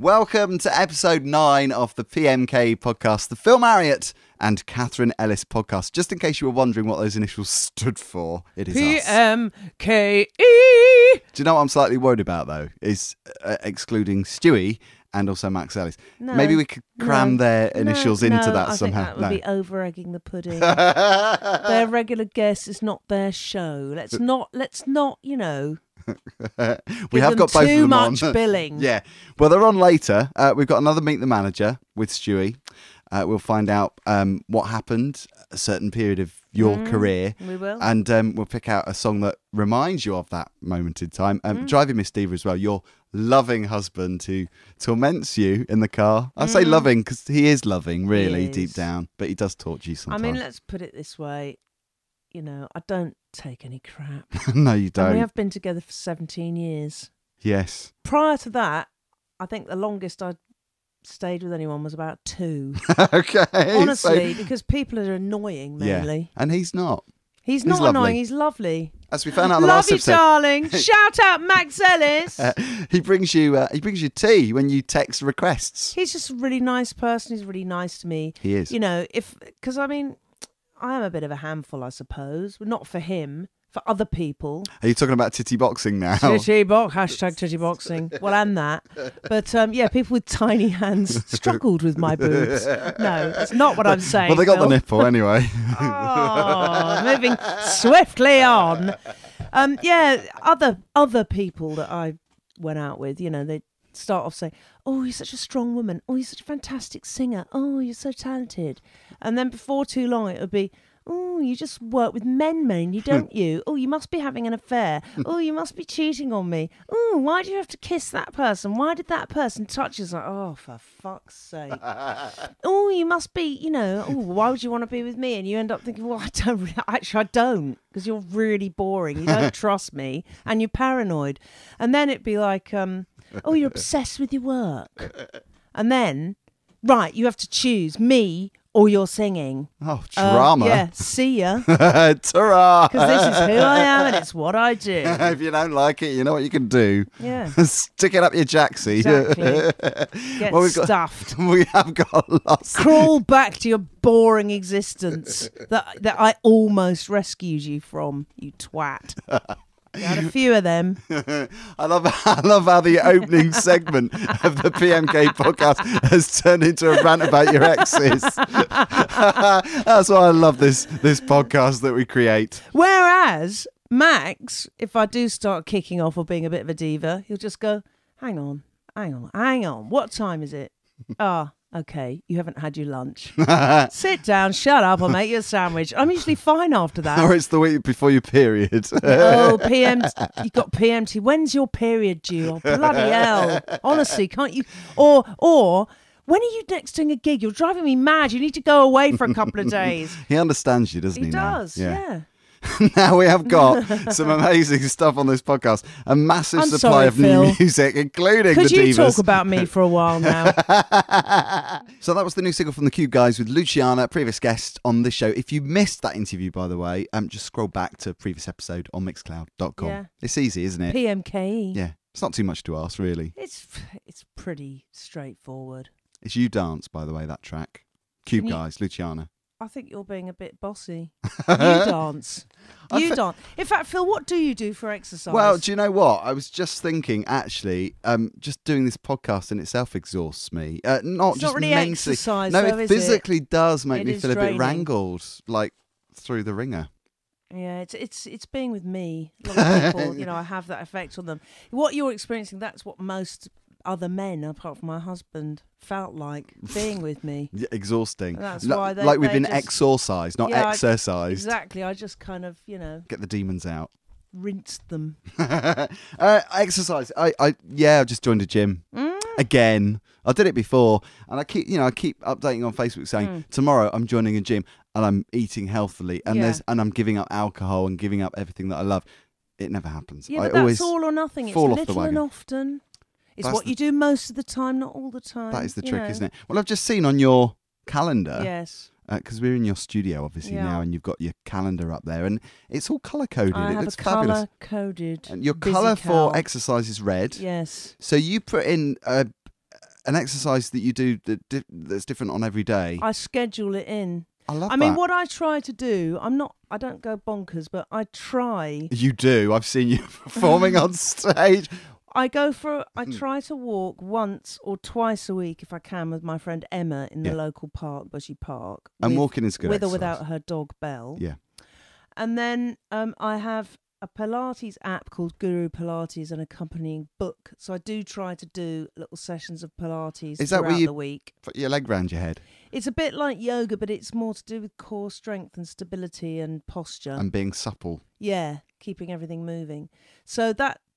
Welcome to episode 9 of the PMKEpodcast, the Phil Marriott and Katherine Ellis podcast. Just in case you were wondering what those initials stood for, it is PMKE. us. Do you know what I'm slightly worried about, though? Is excluding Stewie and also Max Ellis. No, maybe we could cram their initials into that somehow. I think that would be over-egging the pudding. Their regular guest is not their show. Let's not, you know... we have got both of them too much on. billing. Yeah. Well, they're on later. We've got another Meet the Manager with Stewie. We'll find out what happened a certain period of your career. We will. And we'll pick out a song that reminds you of that moment in time. Driving Miss Diva as well, your loving husband who torments you in the car. I say loving because he is loving, really, deep down. But he does torture you sometimes. I mean, let's put it this way. You know, I don't take any crap. No, you don't. And we have been together for 17 years. Yes. Prior to that, I think the longest I stayed with anyone was about 2. Okay. Honestly, because people are annoying mainly. Yeah. And he's not. He's not lovely. annoying, he's lovely. As we found out in the Love last you, episode. darling. Shout out Max Ellis. He brings you tea when you text requests. He's just a really nice person. He's really nice to me. He is. You know, because I mean, I am a bit of a handful, I suppose. Not for him, for other people. Are you talking about titty boxing now? Titty box, hashtag titty boxing. Well, and that. But yeah, people with tiny hands struggled with my boobs. No, that's not what I'm saying. Well, they got Phil. the nipple anyway. Oh, moving swiftly on. Yeah, other people that I went out with, you know, they start off saying, "Oh, you're such a strong woman. Oh, you're such a fantastic singer. Oh, you're so talented." And then before too long, it would be, "Oh, you just work with men mainly, don't you? Oh, you must be having an affair. Oh, you must be cheating on me. Oh, why do you have to kiss that person? Why did that person touch you?" It's like, oh, for fuck's sake. Oh, you must be, you know, oh, why would you want to be with me? And you end up thinking, well, I don't, because you're really boring. You don't trust me and you're paranoid. And then it'd be like, oh, you're obsessed with your work. And then, right, you have to choose me or your singing. Oh, drama. Yeah, see ya. Ta-ra. Because this is who I am and it's what I do. If you don't like it, you know what you can do. Yeah. Stick it up your jacksie. Exactly. Get stuffed. We have got lots. Crawl back to your boring existence that I almost rescued you from, you twat. You had a few of them. I love how the opening segment of the PMK podcast has turned into a rant about your exes. That's why I love this podcast that we create. Whereas Max, if I do start kicking off or being a bit of a diva, he'll just go, hang on. What time is it? Okay, you haven't had your lunch. Sit down, shut up, I'll make you a sandwich. I'm usually fine after that. Or it's the week before your period. Oh, you got PMT. When's your period due? Oh, bloody hell. Honestly, can't you? Or when are you next doing a gig? You're driving me mad. You need to go away for a couple of days. He understands you, doesn't he? He does, yeah. Now we have got some amazing stuff on this podcast. A massive supply of new music, including the Divas. Could you talk about me for a while now? So that was the new single from the Cube Guys with Luciana, previous guest on this show. If you missed that interview, by the way, just scroll back to previous episode on mixcloud.com. Yeah. It's easy, isn't it? PMKE. Yeah. It's not too much to ask, really. It's pretty straightforward. It's You Dance, by the way, that track. Cube Guys, Luciana. I think you're being a bit bossy. You dance. You dance. In fact, Phil, what do you do for exercise? Well, do you know what? I was just thinking, actually, just doing this podcast in itself exhausts me. It's not really mentally. exercise, no, though, it physically does make me feel draining. a bit wrangled, like through the ringer. Yeah, it's being with me. A lot of people, you know, I have that effect on them. What you're experiencing, that's what most other men, apart from my husband, felt like being with me. Yeah, exhausting. And that's why we've been exorcised, not exercised. Exactly. I just kind of, you know, get the demons out. Rinsed them. Exercise. I've just joined a gym again. I did it before, and I keep updating on Facebook saying tomorrow I'm joining a gym and I'm eating healthily, and I'm giving up alcohol and giving up everything that I love. It never happens. Yeah, but that's all or nothing. It's little and often. It's what you do most of the time, not all the time. That is the trick, isn't it? Well, I've just seen on your calendar. Yes. Because we're in your studio, obviously, now, and you've got your calendar up there, and it's all colour-coded. I have looks a fabulous. Colour-coded. And your colour for exercise is red. Yes. So you put in an exercise that you do that's different on every day? I schedule it in. I love I mean, that. what I try to do, I don't go bonkers, but I try. You do. I've seen you performing on stage. I try to walk once or twice a week if I can with my friend Emma in the local park, Bushy Park. And walking is good with exercise. or without her dog Belle. Yeah. And then I have a Pilates app called Guru Pilates, an accompanying book. So I do try to do little sessions of Pilates throughout the week. Put your leg round your head? It's a bit like yoga, but it's more to do with core strength and stability and posture. And being supple. Yeah, keeping everything moving. So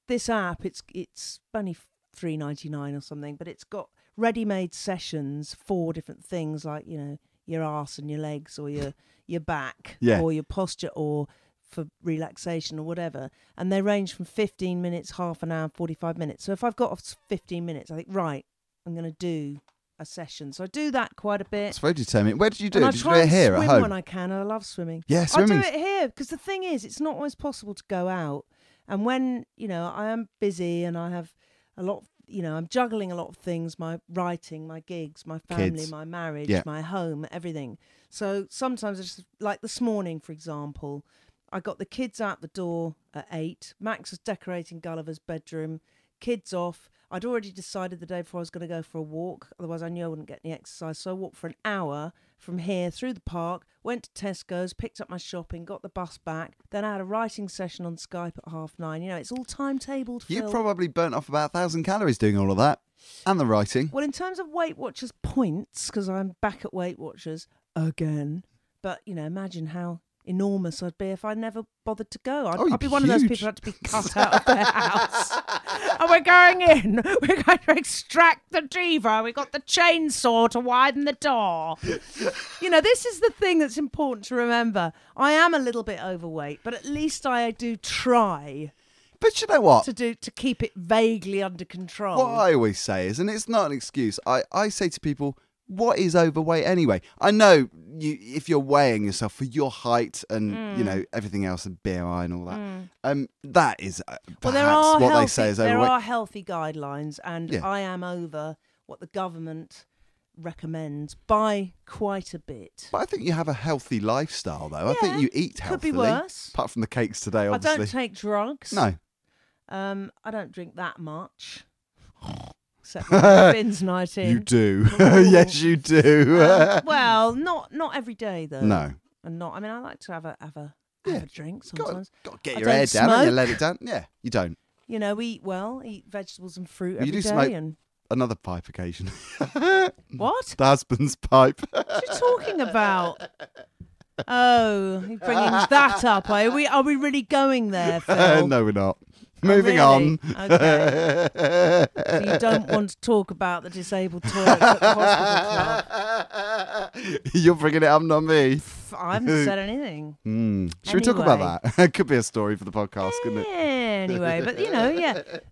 this app, it's only $3.99 or something, but it's got ready-made sessions for different things like, your arse and your legs or your back or your posture or for relaxation or whatever. And they range from 15 minutes, half an hour, 45 minutes. So if I've got 15 minutes, I think, right, I'm going to do a session. So I do that quite a bit. It's very determined. Where did you do and it? Did you do it here at home? when I can. I love swimming. Yeah, swimming. I do it here because the thing is, it's not always possible to go out. And when, I am busy and I have a lot, I'm juggling a lot of things, my writing, my gigs, my family, Kids. my marriage, my home, everything. So sometimes it's just, like this morning, for example, I got the kids out the door at 8. Max was decorating Gulliver's bedroom. Kids off. I'd already decided the day before I was going to go for a walk. Otherwise, I knew I wouldn't get any exercise. So I walked for an hour from here through the park, went to Tesco's, picked up my shopping, got the bus back. Then I had a writing session on Skype at 9:30. It's all timetabled. You probably burnt off about 1,000 calories doing all of that. And the writing. Well, in terms of Weight Watchers points, because I'm back at Weight Watchers again. But, imagine how enormous I'd be if I never bothered to go. I'd be one of those people who had to be cut out of their house. And we're going in. We're going to extract the diva. We got the chainsaw to widen the door. This is the thing that's important to remember. I am a little bit overweight, but at least I do try. But you know what? To keep it vaguely under control. What I always say is, and it's not an excuse, I say to people, what is overweight anyway? I know if you're weighing yourself for your height and everything else and BMI and all that, that is perhaps what they say is overweight. There are healthy guidelines, and I am over what the government recommends by quite a bit. But I think you have a healthy lifestyle, though. I think you eat healthily. Could be worse. Apart from the cakes today, obviously. I don't take drugs. No. I don't drink that much. Except for Finn's night in. You do. Yes, you do. Well, not every day though. No. And I like to have a drink sometimes. Got to get your hair down and you let it down. Yeah, you don't. We eat vegetables and fruit every day. You do smoke another pipe occasionally. What? The husband's pipe. What are you talking about? Oh, you're bringing that up. Are we really going there, Phil? No, we're not. Moving on. Okay. So you don't want to talk about the disabled toilets at the hospital club? You're bringing it up, not me. I haven't said anything. Should we talk about that? It could be a story for the podcast, couldn't it? Anyway, but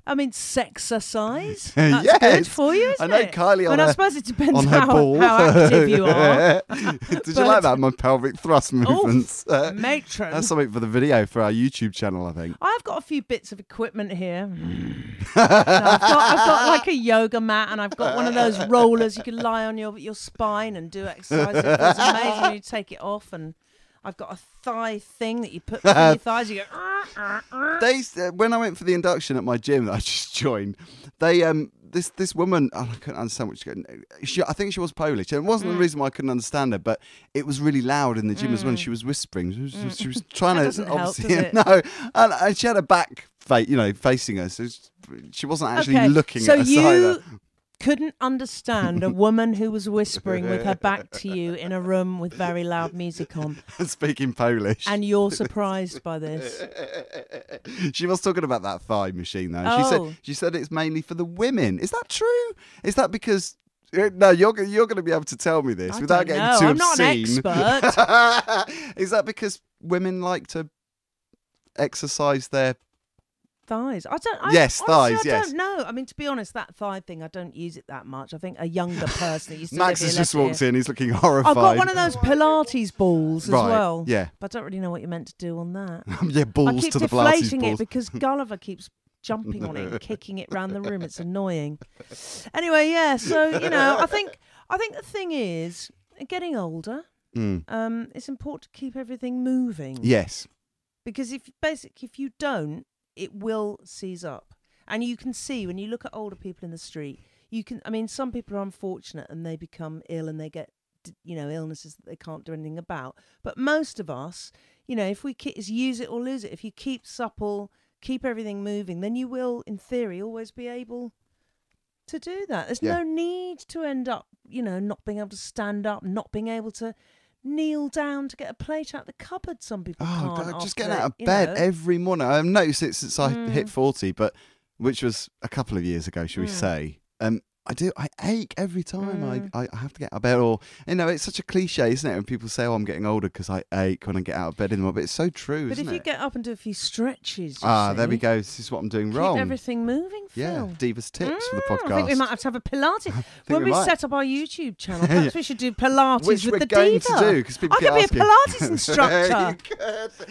I mean, sexercise. That's good for you, isn't it? I know Kylie I suppose it depends on her ball. how active you are. Did you like that? My pelvic thrust movements. Matron. That's something for the video for our YouTube channel, I think. I've got a few bits of equipment here. I've got like a yoga mat, and I've got one of those rollers you can lie on your spine and do exercise. It's amazing when you take it off, and I've got a thigh thing that you put between your thighs. You go. When I went for the induction at my gym that I just joined, they this woman, I couldn't understand what I think she was Polish, and it wasn't the reason why I couldn't understand her, but it was really loud in the gym as well. And she was whispering. She was trying to obviously help, and she had her back facing us. So she wasn't actually looking at us you either. Couldn't understand a woman who was whispering with her back to you in a room with very loud music on. Speaking Polish. And you're surprised by this. She was talking about that thigh machine though. Oh. She said it's mainly for the women. Is that true? Is that because... No, you're going to be able to tell me this without getting too obscene. I'm not an expert. Is that because women like to exercise their... thighs. Thighs. I don't know. I mean, to be honest, that thigh thing, I don't use it that much. I think a younger person that used to Max has just walked in. He's looking horrified. I've got one of those Pilates balls as well. Yeah. But I don't really know what you're meant to do on that. Yeah, balls to the Pilates balls. I keep deflating it because Gulliver keeps jumping on it and kicking it around the room. It's annoying. Anyway, yeah. So I think the thing is, getting older. It's important to keep everything moving. Yes. Because if you don't, it will seize up. And you can see when you look at older people in the street, some people are unfortunate and they become ill and they get, illnesses that they can't do anything about. But most of us, if we use it or lose it, if you keep supple, keep everything moving, then you will, in theory, always be able to do that. There's no need to end up, not being able to stand up, not being able to kneel down to get a plate out the cupboard. Some people can't. God, just getting out of bed every morning. I've noticed it since I hit 40, but which was a couple of years ago, shall we say. I ache every time I have to get out of bed. Or, it's such a cliche, isn't it? When people say, I'm getting older because I ache when I get out of bed in the morning. But it's so true, isn't it? But if you get up and do a few stretches, there we go. This is what I'm doing wrong. Keep everything moving, Phil. Yeah, Diva's tips for the podcast. I think we might have to have a Pilates. When we set up our YouTube channel, perhaps we should do Pilates with the Diva. Which we're going to do, because people keep asking. I could be a Pilates instructor.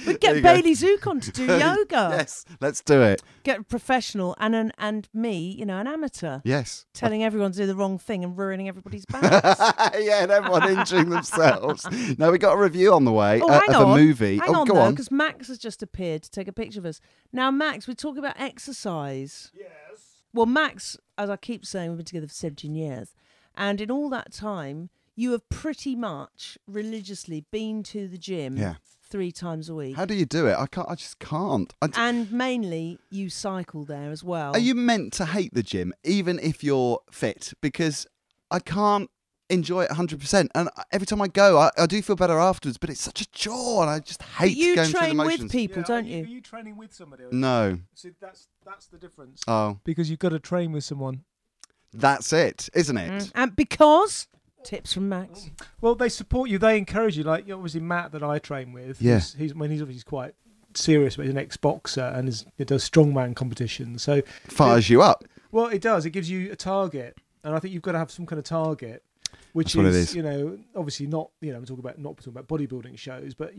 We'd get Bailey Zook to do yoga. Yes, let's do it. Get a professional and me, an amateur. Yes. Telling everyone to do the wrong thing and ruining everybody's backs. Yeah, and everyone injuring themselves. No, we got a review on the way of a movie. Hang on, go on. because Max has just appeared to take a picture of us. Now, Max, we talk about exercise. Yes. Well, Max, as I keep saying, we've been together for 17 years. And in all that time, you have pretty much religiously been to the gym 3 times a week. How do you do it? I just can't. And mainly, you cycle there as well. Are you meant to hate the gym, even if you're fit? Because I can't enjoy it 100%. And every time I go, I do feel better afterwards, but it's such a chore, and I just hate going through the motions. You train with people, don't you? Are you training with somebody? No. See, that's the difference. Oh. Because you've got to train with someone. That's it, isn't it? And because... Tips from Max. Well, they support you. They encourage you. Like, obviously, Matt that I train with. Yeah. He's obviously quite serious, but he's an ex-boxer and he does strongman competitions. So fires you up. Well, it does. It gives you a target, and I think you've got to have some kind of target. Which That's is, what it is. Obviously not, I'm not talking about bodybuilding shows, but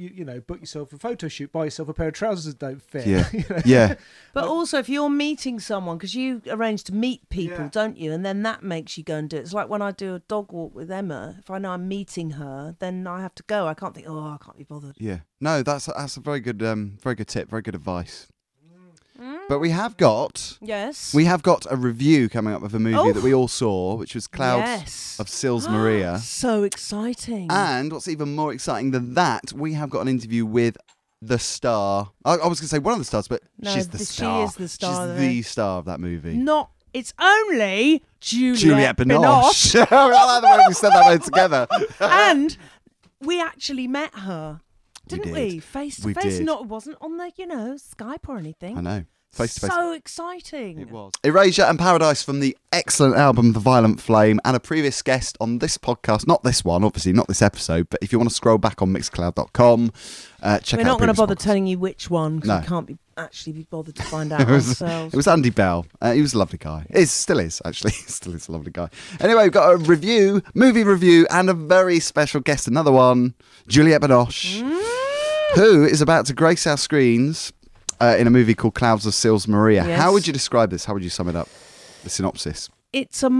book yourself a photo shoot, buy yourself a pair of trousers that don't fit. Yeah, yeah. But also, if you're meeting someone, because you arrange to meet people, don't you? And then that makes you go and do it. It's like when I do a dog walk with Emma. If I know I'm meeting her, then I have to go. I can't think, I can't be bothered. Yeah. No, that's a very good tip, very good advice. But we have got a review coming up of a movie that we all saw, which was Clouds of Sils Maria. So exciting. And what's even more exciting than that, we have got an interview with the star. I was going to say one of the stars, but she's the star. She is the star. She's the star of that movie. It's only Juliette Binoche. I like the way we said that word together. And we actually met her. Didn't we? Did. Face to We face. did. It wasn't on the, Skype or anything. I know. Face to face. So exciting. It was. Erasure and Paradise from the excellent album The Violent Flame, and a previous guest on this podcast, not this one, obviously, not this episode, but if you want to scroll back on mixcloud.com, check out We're not going to bother podcast. telling you which one, because we can't actually be bothered to find out ourselves. It was Andy Bell. He was a lovely guy. Still is, actually. Still is a lovely guy. Anyway, we've got a movie review, and a very special guest, another one, Juliette Binoche, who is about to grace our screens in a movie called Clouds of Sils Maria. Yes. How would you describe this? How would you sum it up? The synopsis. It's a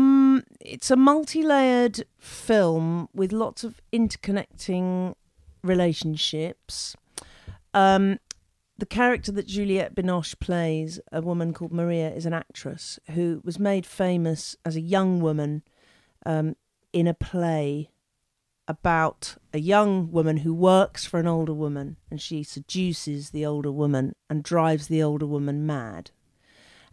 multi-layered film with lots of interconnecting relationships. The character that Juliette Binoche plays, a woman called Maria, is an actress who was made famous as a young woman in a play about a young woman who works for an older woman, and she seduces the older woman and drives the older woman mad.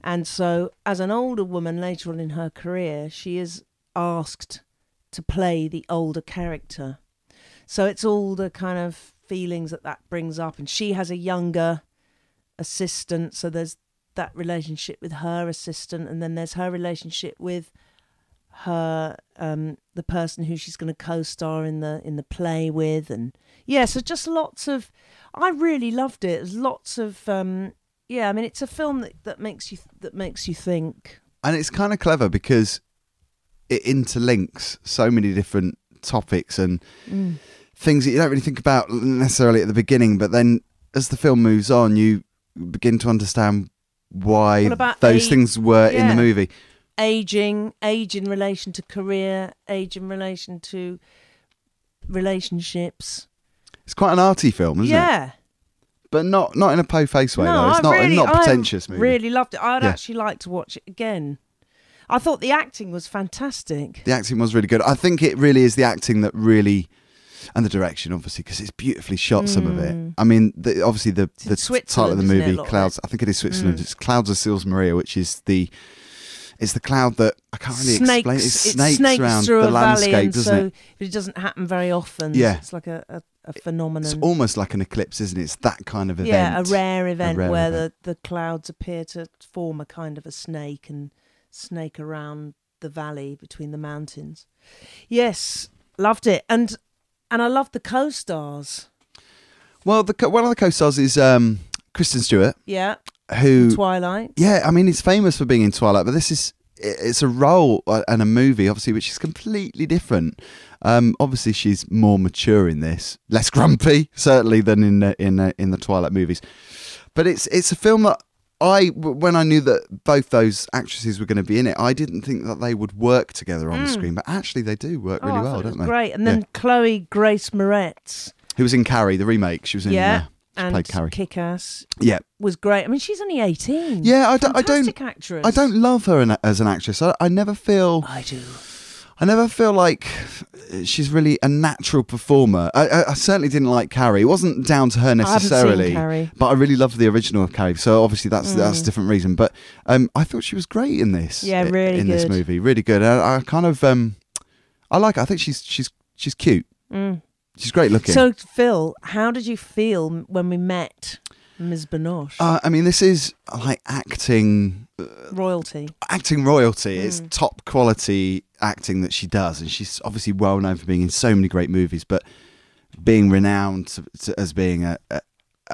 And so as an older woman later on in her career, she is asked to play the older character. So it's all the kind of feelings that brings up. And she has a younger assistant, so there's that relationship with her assistant, and then there's her relationship with her the person who she's going to co-star in the play with. And so just lots of, I really loved it. There's lots of it's a film that makes you think. And it's kind of clever because it interlinks so many different topics and things that you don't really think about necessarily at the beginning, but then as the film moves on, you begin to understand why What about those things were in the yeah. movie. age in relation to career, age in relation to relationships. It's quite an arty film, isn't it? Yeah. But not in a po-face way, though. It's not a pretentious movie. I really loved it. I'd Yeah. actually like to watch it again. I thought the acting was fantastic. The acting was really good. I think it really is the acting that really... And the direction, obviously, because it's beautifully shot, some of it. I mean, obviously, the title of the Switzerland, isn't it, movie, a lot of Clouds... I think it is Switzerland. It's Clouds of Sils Maria, which is it's the cloud that... I can't really explain. It snakes around through the a landscape, valley, and doesn't so it? it doesn't happen very often. Yeah. It's like a phenomenon. It's almost like an eclipse, isn't it? It's that kind of event. Yeah, a rare event rare where event. the clouds appear to form a kind of a snake and snake around the valley between the mountains. Yes, loved it. And I loved the co-stars. Well, one of the co-stars is Kristen Stewart, Yeah, who... Twilight. Yeah, I mean, he's famous for being in Twilight, but it's a role and a movie, obviously, which is completely different. Obviously, she's more mature in this, less grumpy, certainly, than in the Twilight movies. But it's a film that when I knew that both those actresses were going to be in it, I didn't think that they would work together on the screen, but actually they do work really I well, thought it don't was they? great. And then Chloe Grace Moretz. Who was in Carrie, the remake? She was in. Yeah. She And played Carrie. Kick-Ass Yeah. was great. I mean, she's only 18. Yeah, Fantastic actress. I don't love her as an actress. I never feel. I do. I never feel like she's really a natural performer. I certainly didn't like Carrie. It wasn't down to her necessarily. I haven't seen Carrie. But I really loved the original of Carrie. So obviously that's a different reason. But I thought she was great in this. Yeah, really in good. this movie, really good. I kind of I like her. I think she's cute. She's great looking. So, Phil, how did you feel when we met Ms. Binoche? I mean, this is like acting Royalty. Acting royalty. It's top quality acting that she does, and she's obviously well known for being in so many great movies, but being renowned as being a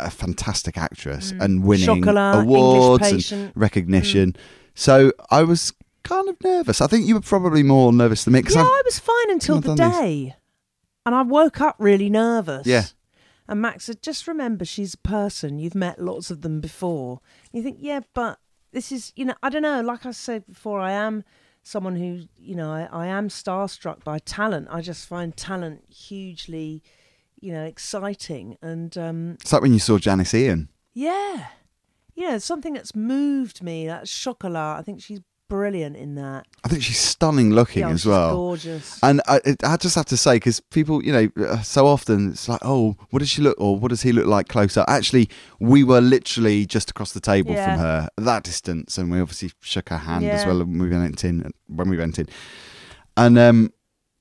fantastic actress and winning Chocolat, awards English and Patient. recognition. So I was kind of nervous. I think you were probably more nervous than me. Yeah, I was fine until the day. And I woke up really nervous. Yeah. And Max said, just remember, she's a person. You've met lots of them before. You think, yeah, but this is, I don't know. Like I said before, I am someone who, I am starstruck by talent. I just find talent hugely, exciting. And it's like when you saw Janice Ian. yeah. Something that's moved me. That's Chocolat. I think she's brilliant in that. I think she's stunning looking as well. Gorgeous. And I just have to say, because people, so often it's like, oh, what does she look, or what does he look like close up? Actually, we were literally just across the table from her at that distance, and we obviously shook her hand as well when we went in. And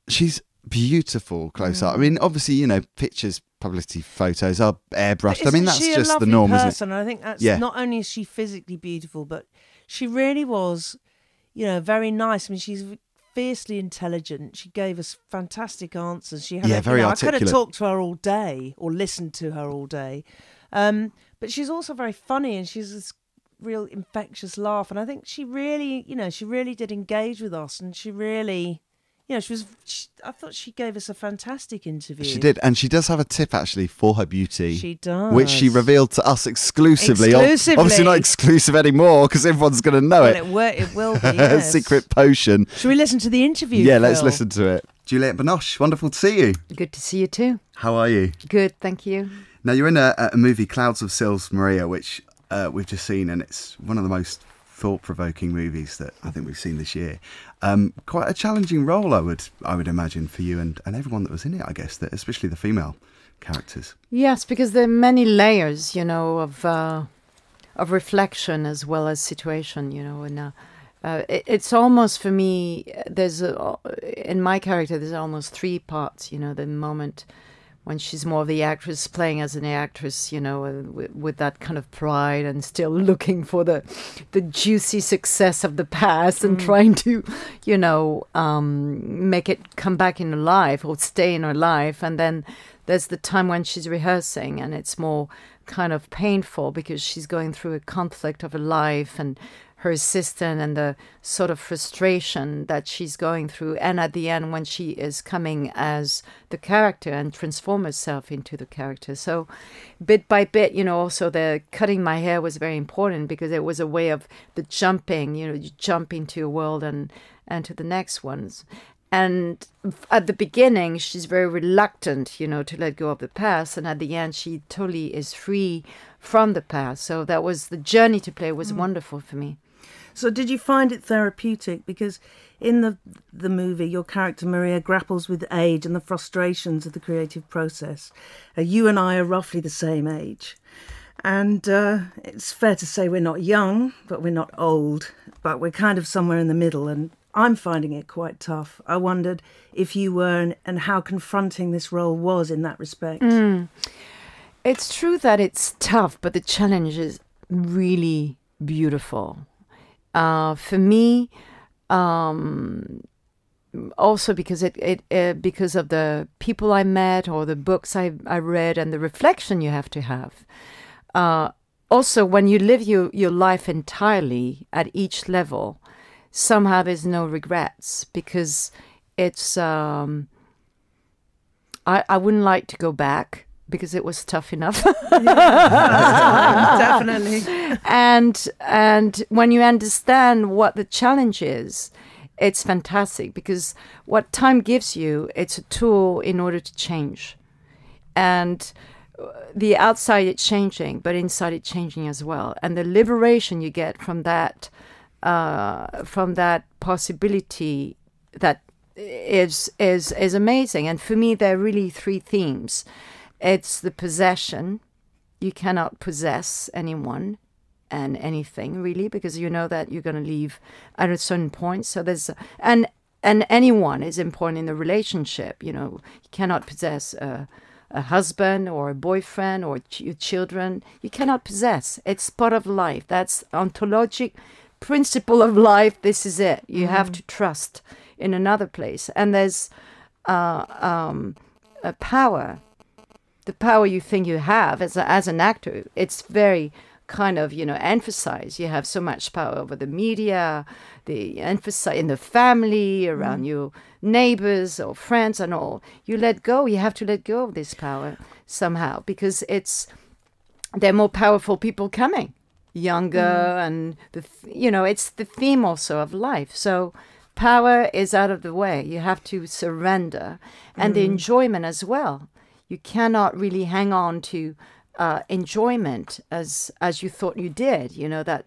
she's beautiful close up. I mean, obviously, pictures, publicity photos are airbrushed. I mean, that's just the norm, isn't it? I think that's not only is she physically beautiful, but she really was, very nice. I mean, she's fiercely intelligent. She gave us fantastic answers. She had very I articulate. could have talked to her all day or listened to her all day. But she's also very funny, and she's this real infectious laugh. And I think she really, she really did engage with us, and she really... I thought she gave us a fantastic interview. She did, and she does have a tip actually for her beauty. She does. Which she revealed to us exclusively. Obviously not exclusive anymore, because everyone's going to know it. It will be, yes. Secret potion. Should we listen to the interview, Yeah, Phil? let's listen to it. Juliette Binoche, wonderful to see you. Good to see you too. How are you? Good, thank you. Now, you're in a movie, Clouds of Sils Maria, which we've just seen, and it's one of the most thought-provoking movies that I think we've seen this year. Quite a challenging role, I would imagine, for you and everyone that was in it, I guess, especially the female characters. Yes, because there are many layers, of reflection as well as situation, and it's almost, for me, in my character, there's almost three parts, the moment when she's more of the actress playing as an actress, with that kind of pride and still looking for the juicy success of the past and trying to, make it come back in her life or stay in her life. And then there's the time when she's rehearsing, and it's more kind of painful because she's going through a conflict of her life, and her assistant and the sort of frustration that she's going through. And at the end, when she is coming as the character and transform herself into the character. So bit by bit, you know, also the cutting my hair was very important because it was a way of the jumping, you know, you jump into a world and to the next ones. And at the beginning, she's very reluctant, you know, to let go of the past. And at the end, she totally is free from the past. So that was the journey to play was wonderful for me. So did you find it therapeutic? Because in the movie, your character Maria grapples with age and the frustrations of the creative process. You and I are roughly the same age. And it's fair to say we're not young, but we're not old. But we're kind of somewhere in the middle. And I'm finding it quite tough. I wondered if you were and how confronting this role was in that respect. It's true that it's tough, but the challenge is really beautiful. For me, also because because of the people I met or the books I read and the reflection you have to have. Also, when you live your life entirely at each level, somehow there's no regrets because it's. I wouldn't like to go back because it was tough enough. Definitely. And when you understand what the challenge is, it's fantastic because what time gives you, it's a tool in order to change. And the outside it's changing, but inside it's changing as well. And the liberation you get from that possibility that is amazing. And for me, there are really three themes. It's the possession. You cannot possess anyone and anything really, because you know that you're going to leave at a certain point. So there's and anyone is important in the relationship. You know, you cannot possess a husband or a boyfriend or your children. You cannot possess. It's part of life. That's ontologic principle of life. This is it. You have to trust in another place. And there's a power. The power you think you have as an actor, it's very kind of, you know, emphasized. You have so much power over the media, the emphasis in the family, around your neighbors or friends and all. You let go. You have to let go of this power somehow because there are more powerful people coming, younger, and it's the theme also of life. So power is out of the way. You have to surrender, and the enjoyment as well. You cannot really hang on to enjoyment as you thought you did. You know that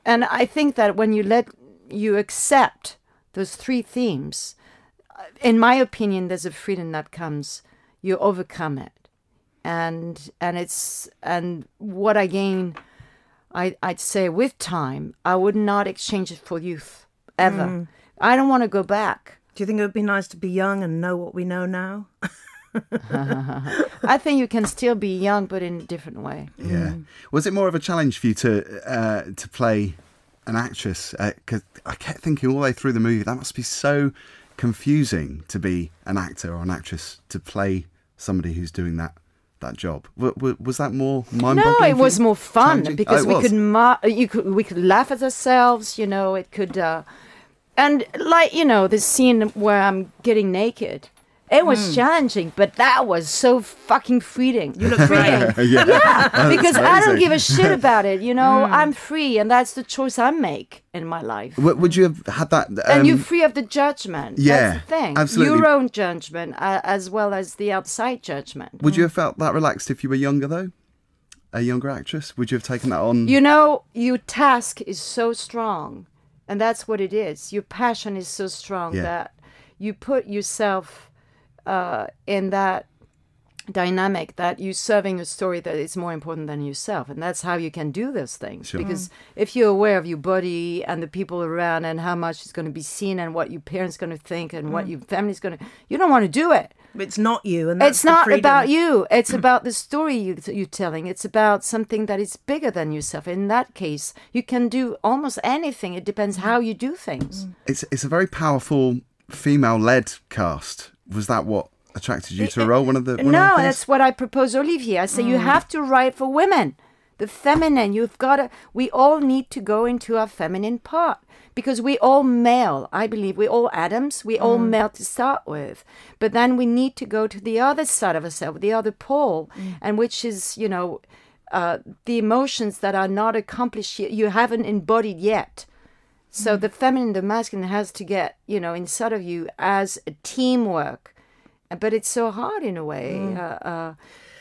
and I think that when you accept those three themes, in my opinion, there's a freedom that comes. You overcome it, and what I gain, I'd say with time, I would not exchange it for youth ever. I don't want to go back. Do you think it would be nice to be young and know what we know now? I think you can still be young, but in a different way. Yeah. Was it more of a challenge for you to play an actress? Because I kept thinking all the way through the movie, that must be so confusing to be an actor or an actress to play somebody who's doing that job. Was that more mind-boggling? No, it was more fun because we could laugh at ourselves. You know, it could. And like, you know, the scene where I'm getting naked, it was challenging, but that was so fucking freeing. You look freeing. Yeah, because I don't give a shit about it. You know, I'm free, and that's the choice I make in my life. Would you have had that? And you're free of the judgment. Yeah, that's the thing. Absolutely. Your own judgment as well as the outside judgment. Would you have felt that relaxed if you were younger, though? A younger actress? Would you have taken that on? You know, your task is so strong. And that's what it is. Your passion is so strong that you put yourself in that dynamic that you're serving a story that is more important than yourself. And that's how you can do those things. Sure. Because if you're aware of your body and the people around and how much is going to be seen and what your parents are going to think and what your family's going to... You don't want to do it. It's not you. And that's it's not about you. It's about the story you're telling. It's about something that is bigger than yourself. In that case, you can do almost anything. It depends how you do things. It's a very powerful female-led cast. Was that what attracted you to a role? That's what I proposed Olivier. I say you have to write for women The feminine, we all need to go into our feminine part because we all male, I believe. We all Adams, we all male to start with. But then we need to go to the other side of ourselves, the other pole, and which is, the emotions that are not accomplished, you haven't embodied yet. So the feminine, the masculine has to get, inside of you as a teamwork. But it's so hard in a way.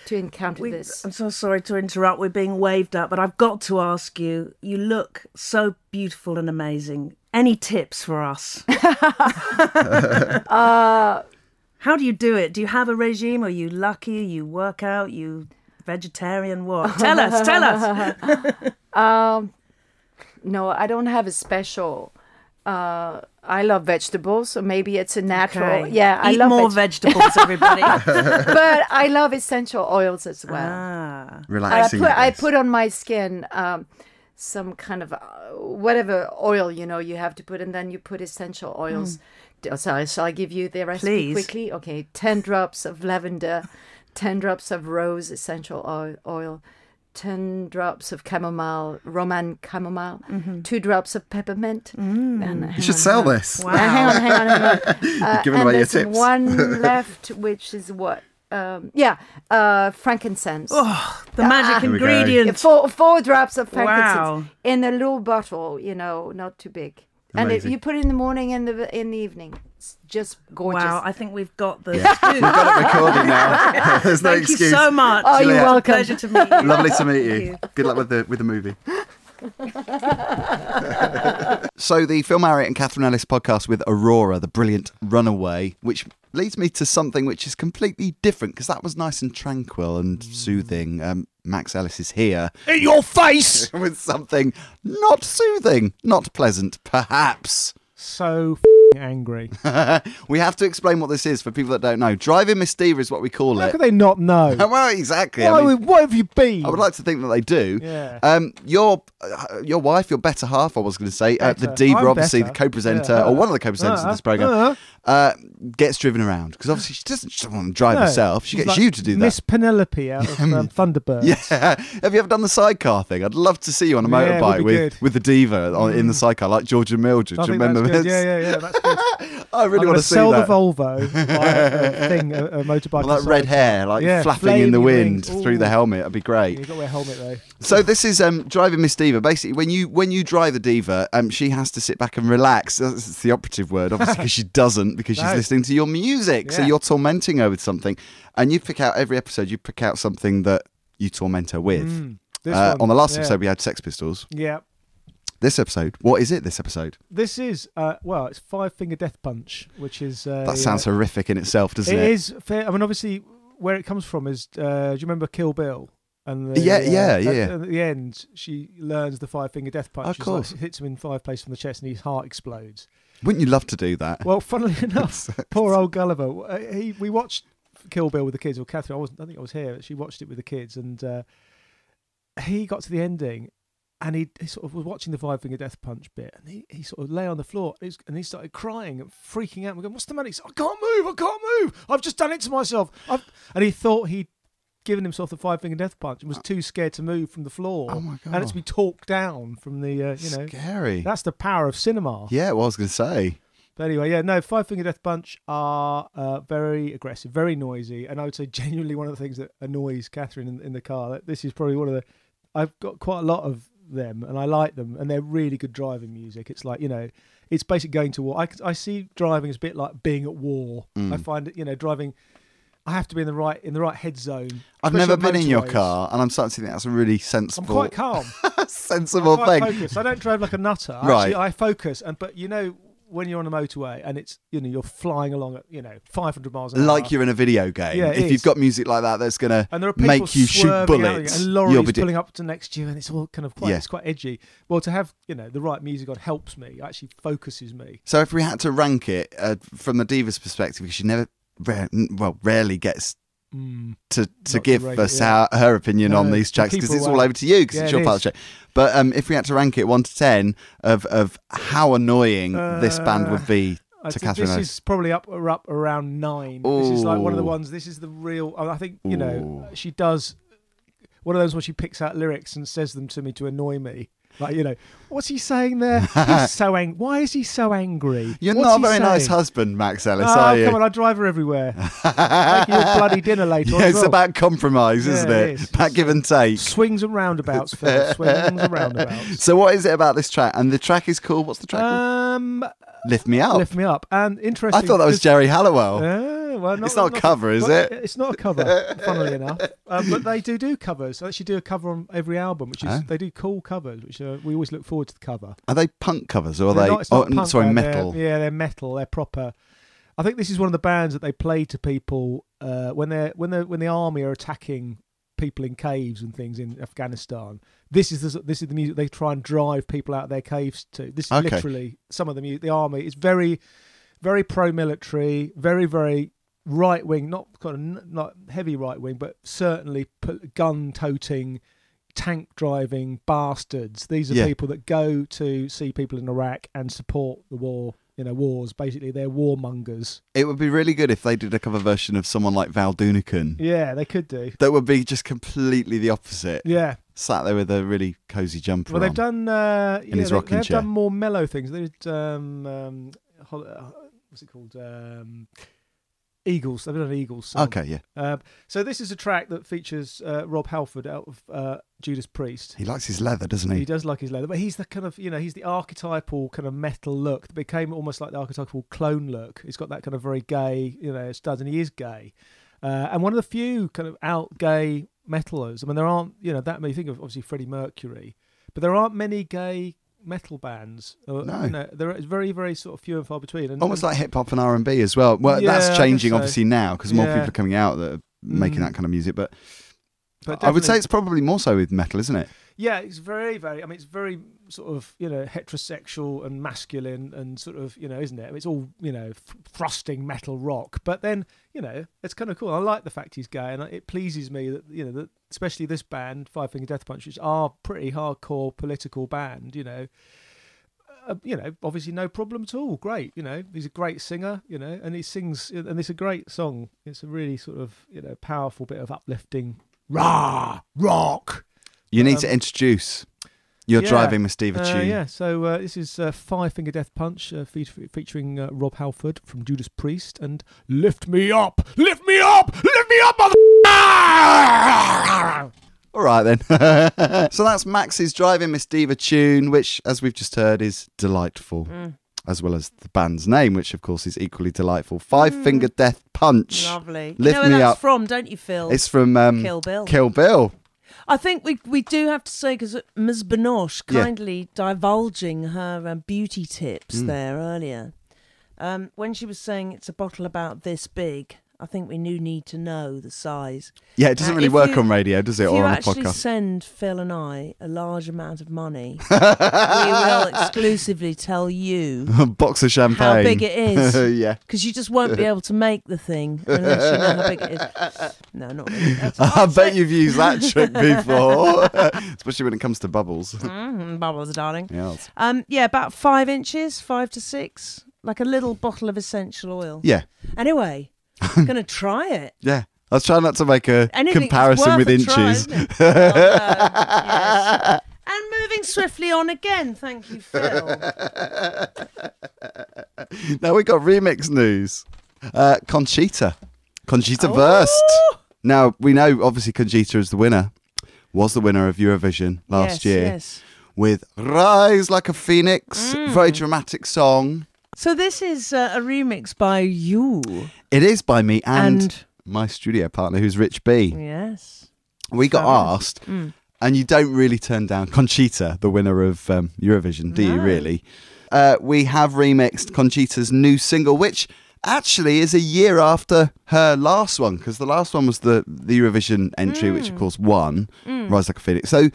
To encounter this. I'm so sorry to interrupt. We're being waved at, but I've got to ask you. You look so beautiful and amazing. Any tips for us? How do you do it? Do you have a regime? Are you lucky? You work out? You vegetarian? What? Tell us. No, I don't have a special. I love vegetables, so maybe it's a natural. Okay. Yeah, I Eat love more vegetables, everybody. But I love essential oils as well. Relaxing. I put on my skin some kind of whatever oil you have to put, and then you put essential oils. So shall I give you the recipe quickly? Okay, 10 drops of lavender, 10 drops of rose essential oil. 10 drops of chamomile, Roman chamomile, 2 drops of peppermint. You should sell this. Wow. Hang on. Giving away your there's tips. one left, which is what? Frankincense. Oh, the magic Here we go. ingredient. 4 drops of frankincense Wow. in a little bottle, not too big. Amazing. And you put it in the morning and in the evening. It's just gorgeous. Wow, I think we've got the We've got it recording now. There's no Thank excuse. you so much. Oh, you're Juliette. welcome. Pleasure to meet you. Lovely to meet you. you. Good luck with the movie. So the Phil Marriott and Katherine Ellis podcast with Aurora, the brilliant runaway, which leads me to something which is completely different because that was nice and tranquil and soothing. Max Ellis is here In your face! with something not soothing, not pleasant, perhaps. So angry. We have to explain what this is for people that don't know. Driving Miss Diva is what we call How it. could they not know? Well, exactly. What have you been? I would like to think that they do. Yeah. Your wife, your better half, I was going to say, the Better. Diva, I'm obviously better. the co-presenter, Yeah. or one of the co-presenters of this program, gets driven around because obviously she doesn't want to drive herself. She She's gets like you to do that. Miss Penelope out of Thunderbirds. Yeah. Have you ever done the sidecar thing? I'd love to see you on a Yeah, it would motorbike be with good. the Diva in the sidecar, like George and Mildred. I Do you think remember that's good. this? Yeah, that's good. I really I'm want gonna to see sell that. the Volvo, buy a motorbike. Well, that red hair, like Yeah, flapping in the flaming wind rings. through the Ooh. helmet. That'd be great. You've got to wear a helmet though. So this is Driving Miss Diva. Basically, when you drive the Diva, she has to sit back and relax. That's the operative word, obviously, because she doesn't, because she's No. listening to your music. So Yeah. you're tormenting her with something, and you pick out every episode. You pick out something that you torment her with. This one, On the last yeah. episode, we had Sex Pistols. Yeah. This episode, what is it? This episode? This is it's 5 Finger Death Punch, which is That sounds horrific in itself, doesn't It it? is fair. I mean, obviously, where it comes from is. Do you remember Kill Bill? And Yeah. At the end, she learns the 5 Finger Death Punch. Of She's course. like, hits him in 5 places from the chest, and his heart explodes. Wouldn't you love to do that? Well, funnily enough, poor old Gulliver. We watched Kill Bill with the kids, or Katherine. I think I was here. She watched it with the kids, and he got to the ending, and he sort of was watching the 5 Finger Death Punch bit, and he sort of lay on the floor, and he started crying and freaking out. And we're going, "What's the matter?" He said, "I can't move. I've just done it to myself." And he thought he'd given himself the 5 Finger Death Punch and was too scared to move from the floor. Oh my God. And it's to be talked down from the Scary. That's the power of cinema. Yeah, well, I was going to say. But anyway, 5 Finger Death Punch are very aggressive, very noisy, and I would say genuinely one of the things that annoys Katherine in the car. This is probably one of the. I've got quite a lot of them, and I like them, and they're really good driving music. It's like it's basically going to war. I see driving as a bit like being at war. I find it, driving. I have to be in the right head zone. I've especially never on been in your motorways. car, and I'm starting to think that's a really I'm sensible, quite calm. sensible I'm quite thing. focused. I don't drive like a nutter. Right. Actually, I focus, but when you're on a motorway and it's you're flying along at 500 miles an hour, Like you're in a video game. Yeah, it if is. you've got music like that, that's going and there are to people make you shoot swerving out, bullets. and you'll lorries be pulling up to next to you, and it's all kind of quite Yeah. it's quite edgy. Well, to have the right music on helps me, actually focuses me. So if we had to rank it from the Diva's perspective, because she rarely gets to Not give to rate us it, yeah. her opinion on No, these tracks, keep because her it's away. all over to you, because Yeah, it's it your part of the show. But if we had to rank it 1 to 10 of how annoying this band would be I'd to say Katherine this Ellis. is probably up around 9. This is like one of the Ooh. ones. This is the real. I think Ooh. she does. one of those where she picks out lyrics and says them to me to annoy me. Like, what's he saying there? He's so angry. Why is he so angry? You're What's not a he very saying? nice husband, Max Ellis, Oh, are you? come on, I drive her everywhere. Make you a bloody dinner later on as It's well. about compromise, isn't Yeah, it? it is. About give and take. Swings and roundabouts, Phil. Swings and roundabouts. So what is it about this track? And the track is called, what's the track called? Lift Me Up. Lift Me Up. And interesting. I thought that was Jerry Halliwell. Well, It's not a cover, is it? It's not a cover, funnily enough. But they do covers. They actually do a cover on every album, which is they do cool covers, which we always look forward to the cover. Are they punk covers or are They're they? not- it's not punk, sorry, they're- metal. They're metal. They're proper. I think this is one of the bands that they play to people when the army are attacking people in caves and things in Afghanistan. This is the music they try and drive people out of their caves to. This is Okay. literally some of the music. The army is very, very pro-military, very, very right wing, not heavy right wing, but certainly gun-toting, tank driving bastards. These are people that go to see people in Iraq and support the war. Wars. Basically, they're warmongers. It would be really good if they did a cover version of someone like Val Doonican. Yeah, they could do. That would be just completely the opposit. Yeah. Sat there with a really cosy jumper Well, on. they've done. In his rocking they've chair. done more mellow things. They did. What's it called? Eagles. They've done an Eagles song. Okay, yeah. So this is a track that features Rob Halford out of Judas Priest. He likes his leather, doesn't He he? does like his leather, but he's the kind of, he's the archetypal kind of metal look that became almost like the archetypal clone look. He's got that kind of very gay, studs, and he is gay. And one of the few kind of out gay metalers. I mean, there aren't, that many. Think of obviously Freddie Mercury, but there aren't many gay metal bands. No. There is very, very sort of few and far between. And, Almost like hip hop and R&B as well. Well, Yeah, I that's guess changing so. obviously now because more Yeah. people are coming out that are making that kind of music. But I would definitely- say it's probably more so with metal, isn't it? Yeah, it's very, very. I mean, it's very sort of heterosexual and masculine and sort of isn't it? I mean, it's all thrusting metal rock. But then it's kind of cool. I like the fact he's gay, and it pleases me that that especially this band, Five Finger Death Punch, which are pretty hardcore political band. Obviously no problem at all. Great, he's a great singer, and he sings, and it's a great song. It's a really sort of powerful bit of uplifting rock. You need to introduce your Driving Miss Diva tune. Yeah, so this is Five Finger Death Punch featuring Rob Halford from Judas Priest and Lift Me Up, Lift Me Up, Lift Me Up, mother. All right then. So that's Max's Driving Miss Diva tune, which, as we've just heard, is delightful. As well as the band's name, which of course is equally delightful. Five Finger Death Punch. Lovely. Lift you know Me where that's Up. from, don't you, Phil? It's from Kill Bill. Kill Bill. I think we do have to say, because Ms. Binoche Yeah. kindly divulging her beauty tips there earlier, when she was saying it's a bottle about this big, I think we need to know the size. Yeah, it doesn't really if work you- on radio, does it, If or you on a actually podcast? send Phil and I a large amount of money, we will exclusively tell you A box of champagne. how big it is. Yeah. Because you just won't be able to make the thing unless you know how big it is. No, not really. That's I bet you've used that trick before, especially when it comes to bubbles. bubbles, darling. Yes. Yeah, about 5 inches, 5 to 6, like a little bottle of essential oil. Yeah, Anyway, I'm gonna try it. yeah. I was trying not to make a Anything comparison worth with a try, inches. isn't it? Yes. And moving swiftly on again. Thank you, Phil. Now we got remix news. Conchita Oh. versed. Now we know obviously Conchita is the winner. Was the winner of Eurovision last year Yes. with Rise Like a Phoenix. Very dramatic song. So this is a remix by you. It is by me and And my studio partner, who's Rich B. yes. We got Fabulous. asked, and you don't really turn down Conchita, the winner of Eurovision, do you? No. Really? We have remixed Conchita's new single, which actually is a year after her last one, because the last one was the Eurovision entry, which of course won, Rise Like a Phoenix. So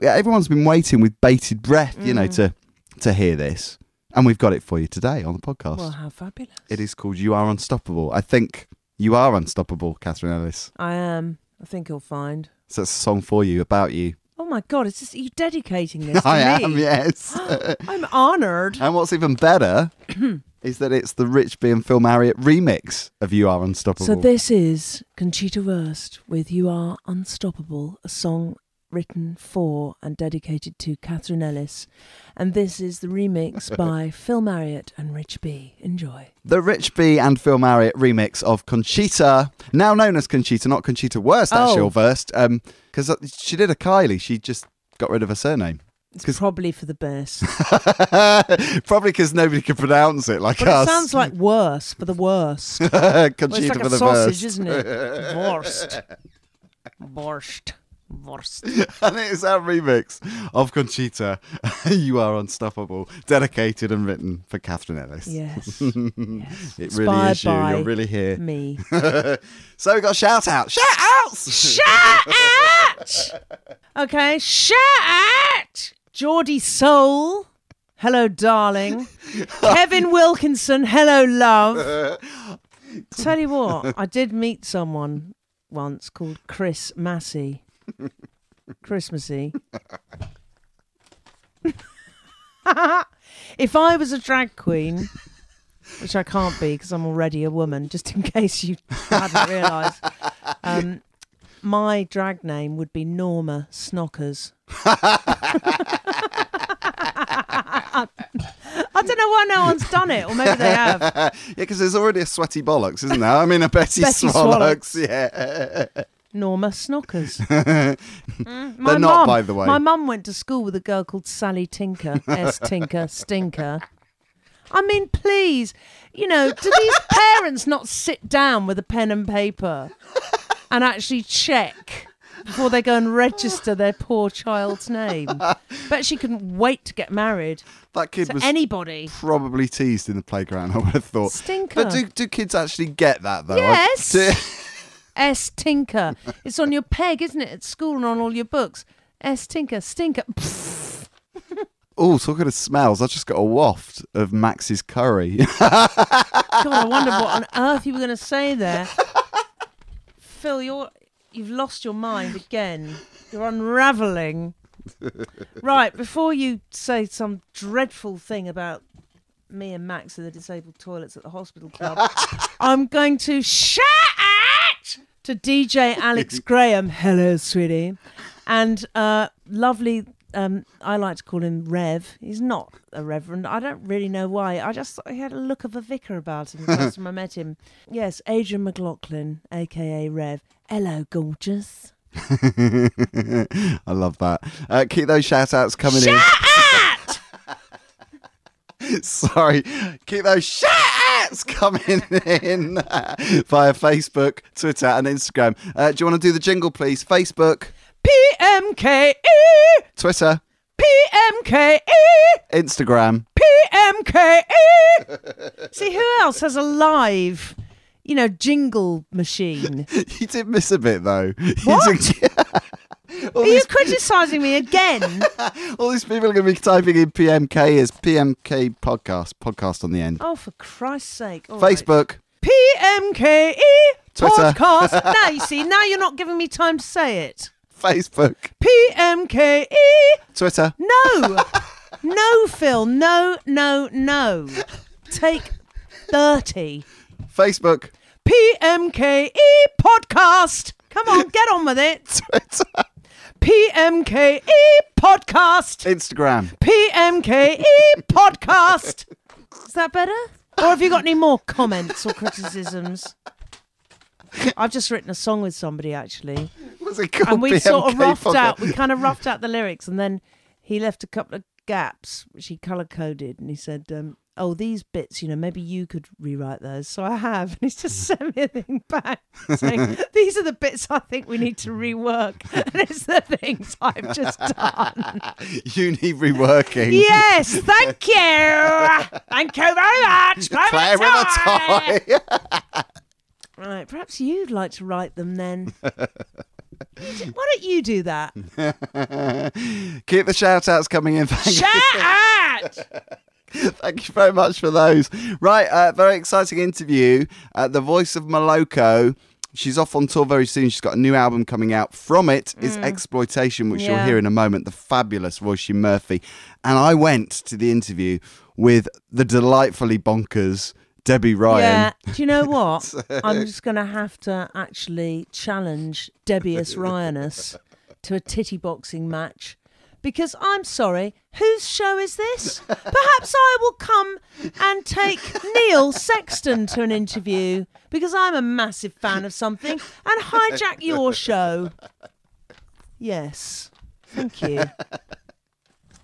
everyone's been waiting with bated breath, to hear this. And we've got it for you today on the podcast. Well, how fabulous. It is called You Are Unstoppable. I think you are unstoppable, Katherine Ellis. I am. I think you'll find. So it's a song for you, about you. Oh my God, it's just, are you dedicating this to I me? am, yes. I'm honoured. And what's even better, is that it's the Rich B and Phil Marriott remix of You Are Unstoppable. So this is Conchita Wurst with You Are Unstoppable, a song written for and dedicated to Katherine Ellis. And this is the remix by Phil Marriott and Rich B. Enjoy. The Rich B and Phil Marriott remix of Conchita, now known as Conchita, not Conchita Wurst, actually, or Wurst, because she did a Kylie. She just got rid of her surname. It's probably for the best. Probably because nobody can pronounce it like but us. It sounds like worse for the worst. Conchita well, it's like for a the sausage, worst. isn't it? Wurst. Borscht. Wurst. And it is our remix of Conchita, You Are Unstoppable, dedicated and written for Katherine Ellis. Yes. It really is you. You're really here. Me. So we got shout out. Shout outs! Shout out! Okay, shout out! Geordie Soul. Hello, darling. Kevin Wilkinson. Hello, love. Tell you what, I did meet someone once called Chris Massey. Christmassy. If I was a drag queen, which I can't be because I'm already a woman, just in case you hadn't realised, my drag name would be Norma Snockers. I don't know why no one's done it, or maybe they have. Yeah, because there's already a Sweaty Bollocks, isn't there? I mean, a Betty Swallocks. Yeah. Norma Snockers. They're not, by the way. My mum went to school with a girl called Sally Tinker. S. Tinker, Stinker. I mean, please, do these parents not sit down with a pen and paper and actually check before they go and register their poor child's name? Bet she couldn't wait to get married. That kid was anybody probably teased in the playground, I would have thought. Stinker. But do kids actually get that, though? Yes. S. Tinker. It's on your peg, isn't it, at school and on all your books. S. Tinker, Stinker. Oh, talking of smells, I just got a waft of Max's curry. God, I wonder what on earth you were going to say there. Phil, you've lost your mind again. You're unravelling. Right, before you say some dreadful thing about me and Max at the disabled toilets at the hospital club, I'm going to shout out to DJ Alex Graham. Hello, sweetie. And lovely, I like to call him Rev. He's not a reverend. I don't really know why. I just thought he had a look of a vicar about him the first time I met him. Yes, Adrian McLaughlin, a.k.a. Rev. Hello, gorgeous. I love that. Keep those shout-outs coming in. Shout out! Sorry. Keep those shout-outs coming in via Facebook, Twitter and Instagram. Do you want to do the jingle, please? Facebook. PMKE. Twitter. PMKE. Instagram. PMKE. See, who else has a live, jingle machine? You did miss a bit, though. What? Are you criticising me again? All these people are going to be typing in PMK as PMKEpodcast on the end. Oh, for Christ's sake. All Facebook. Right. PMKE Twitter. Podcast. Now, you see, now you're not giving me time to say it. Facebook. PMKE. Twitter. No. No, Phil. No. Take 30. Facebook. PMKEpodcast. Come on, get on with it. Twitter. PMKEpodcast. Instagram. PMKEpodcast. Is that better? Or have you got any more comments or criticisms? I've just written a song with somebody, actually. What's it called? And we sort of PMK kind of roughed out the lyrics, and then he left a couple of gaps, which he colour-coded, and he said, these bits, maybe you could rewrite those. So I have, and he's just sent me a thing back saying, these are the bits I think we need to rework, and it's the things I've just done. You need reworking. Yes, thank you. Thank you very much. Play with a toy. Right, perhaps you'd like to write them then. Why don't you do that? Keep the shout-outs coming in. Shout out! Thank you very much for those. Right, very exciting interview. The voice of Moloko She's off on tour very soon. She's got a new album coming out. From it is Exploitation, which you'll hear in a moment, the fabulous Roisin Murphy. And I went to the interview with the delightfully bonkers Debbie Ryan. Yeah, do you know what? I'm just going to have to actually challenge Debbie-us Ryanus to a titty boxing match. Because I'm sorry, whose show is this? Perhaps I will come and take Neil Sexton to an interview because I'm a massive fan of something and hijack your show. Yes, thank you.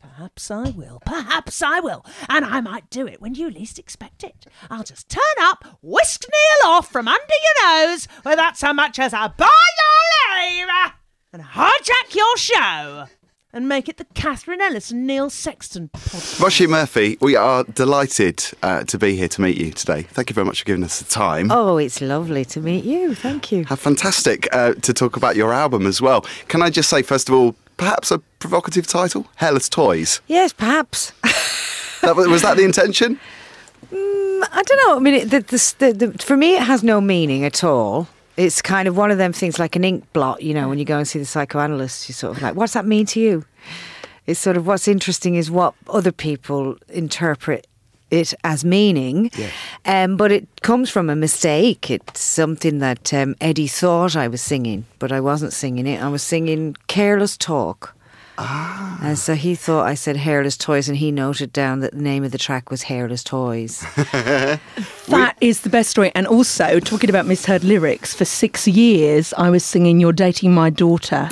Perhaps I will. Perhaps I will. And I might do it when you least expect it. I'll just turn up, whisk Neil off from under your nose without so much as a by your leave and hijack your show. And make it the Katherine, Ellis and Neil Sexton podcast. Roisin Murphy, we are delighted to be here to meet you today. Thank you very much for giving us the time. Oh, it's lovely to meet you. Thank you. How fantastic to talk about your album as well. Can I just say, first of all, perhaps a provocative title? Hairless Toys. Yes, perhaps. Was that the intention? I don't know. I mean, for me, it has no meaning at all. It's kind of one of them things like an ink blot, you know, when you go and see the psychoanalyst, you're sort of like, what's that mean to you? It's sort of what's interesting is what other people interpret it as meaning. Yeah. But it comes from a mistake. It's something that Eddie thought I was singing, but I wasn't singing it. I was singing Careless Talk. Ah. And so he thought I said Hairless Toys, and he noted down that the name of the track was Hairless Toys. That is the best story. And also, talking about misheard lyrics, for 6 years I was singing You're Dating My Daughter.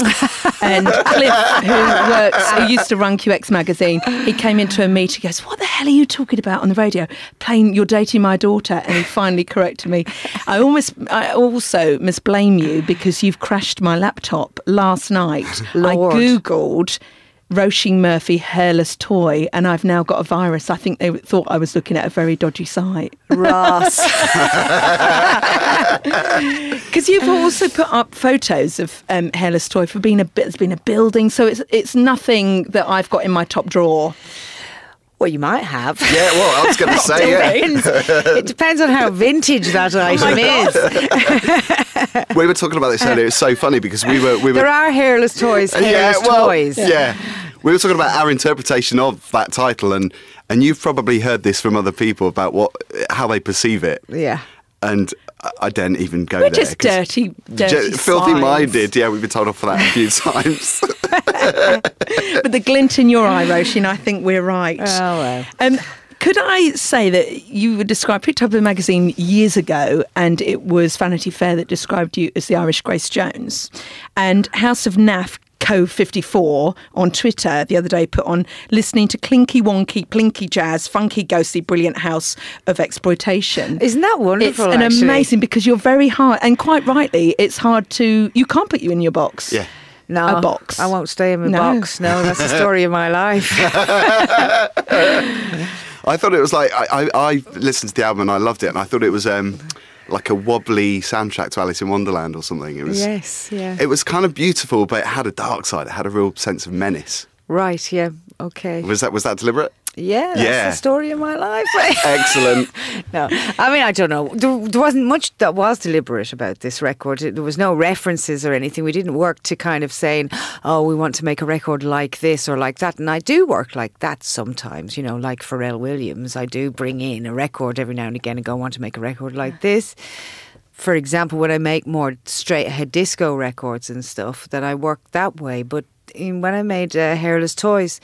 And Cliff, who used to run QX magazine, he came into a meeting, he goes, what the hell are you talking about on the radio? Playing You're Dating My Daughter. And he finally corrected me. I also must blame you because you've crashed my laptop last night. Lord. I Googled Roisin Murphy hairless toy, and I've now got a virus. I think they thought I was looking at a very dodgy site. Ross. Because you've also put up photos of hairless toy for being it's been a building, so it's nothing that I've got in my top drawer. Well, you might have. Yeah, well, I was going to say, It depends on how vintage that item is. We were talking about this earlier. It's so funny because we were. There are hairless toys, toys. Yeah. We were talking about our interpretation of that title, and you've probably heard this from other people about how they perceive it. Yeah. And I don't even go We're there. just dirty filthy-minded. Yeah, we've been told off for that a few times. But the glint in your eye, Roisin, I think we're right. Oh, well. Could I say that you were picked up a magazine years ago, and it was Vanity Fair that described you as the Irish Grace Jones, and House of Naff Co54 on Twitter the other day put on listening to clinky wonky plinky jazz funky ghostly brilliant house of exploitation. Isn't that wonderful? It's amazing because you're very hard, and quite rightly it's hard to, you can't put you in your box. Yeah. No, a box. I won't stay in my box. No, that's the story of my life. I thought it was like I listened to the album and I loved it, and I thought it was like a wobbly soundtrack to Alice in Wonderland or something. It was, yes, yeah. It was kind of beautiful, but it had a dark side. It had a real sense of menace. Right, yeah, okay. Was that deliberate? Yeah, that's the story of my life. Excellent. No, I mean, I don't know. There wasn't much that was deliberate about this record. There was no references or anything. We didn't work to kind of saying, oh, we want to make a record like this or like that. And I do work like that sometimes, you know, like Pharrell Williams. I do bring in a record every now and again and go, I want to make a record like this. For example, when I make more straight ahead disco records and stuff, that I work that way. But when I made Hairless Toys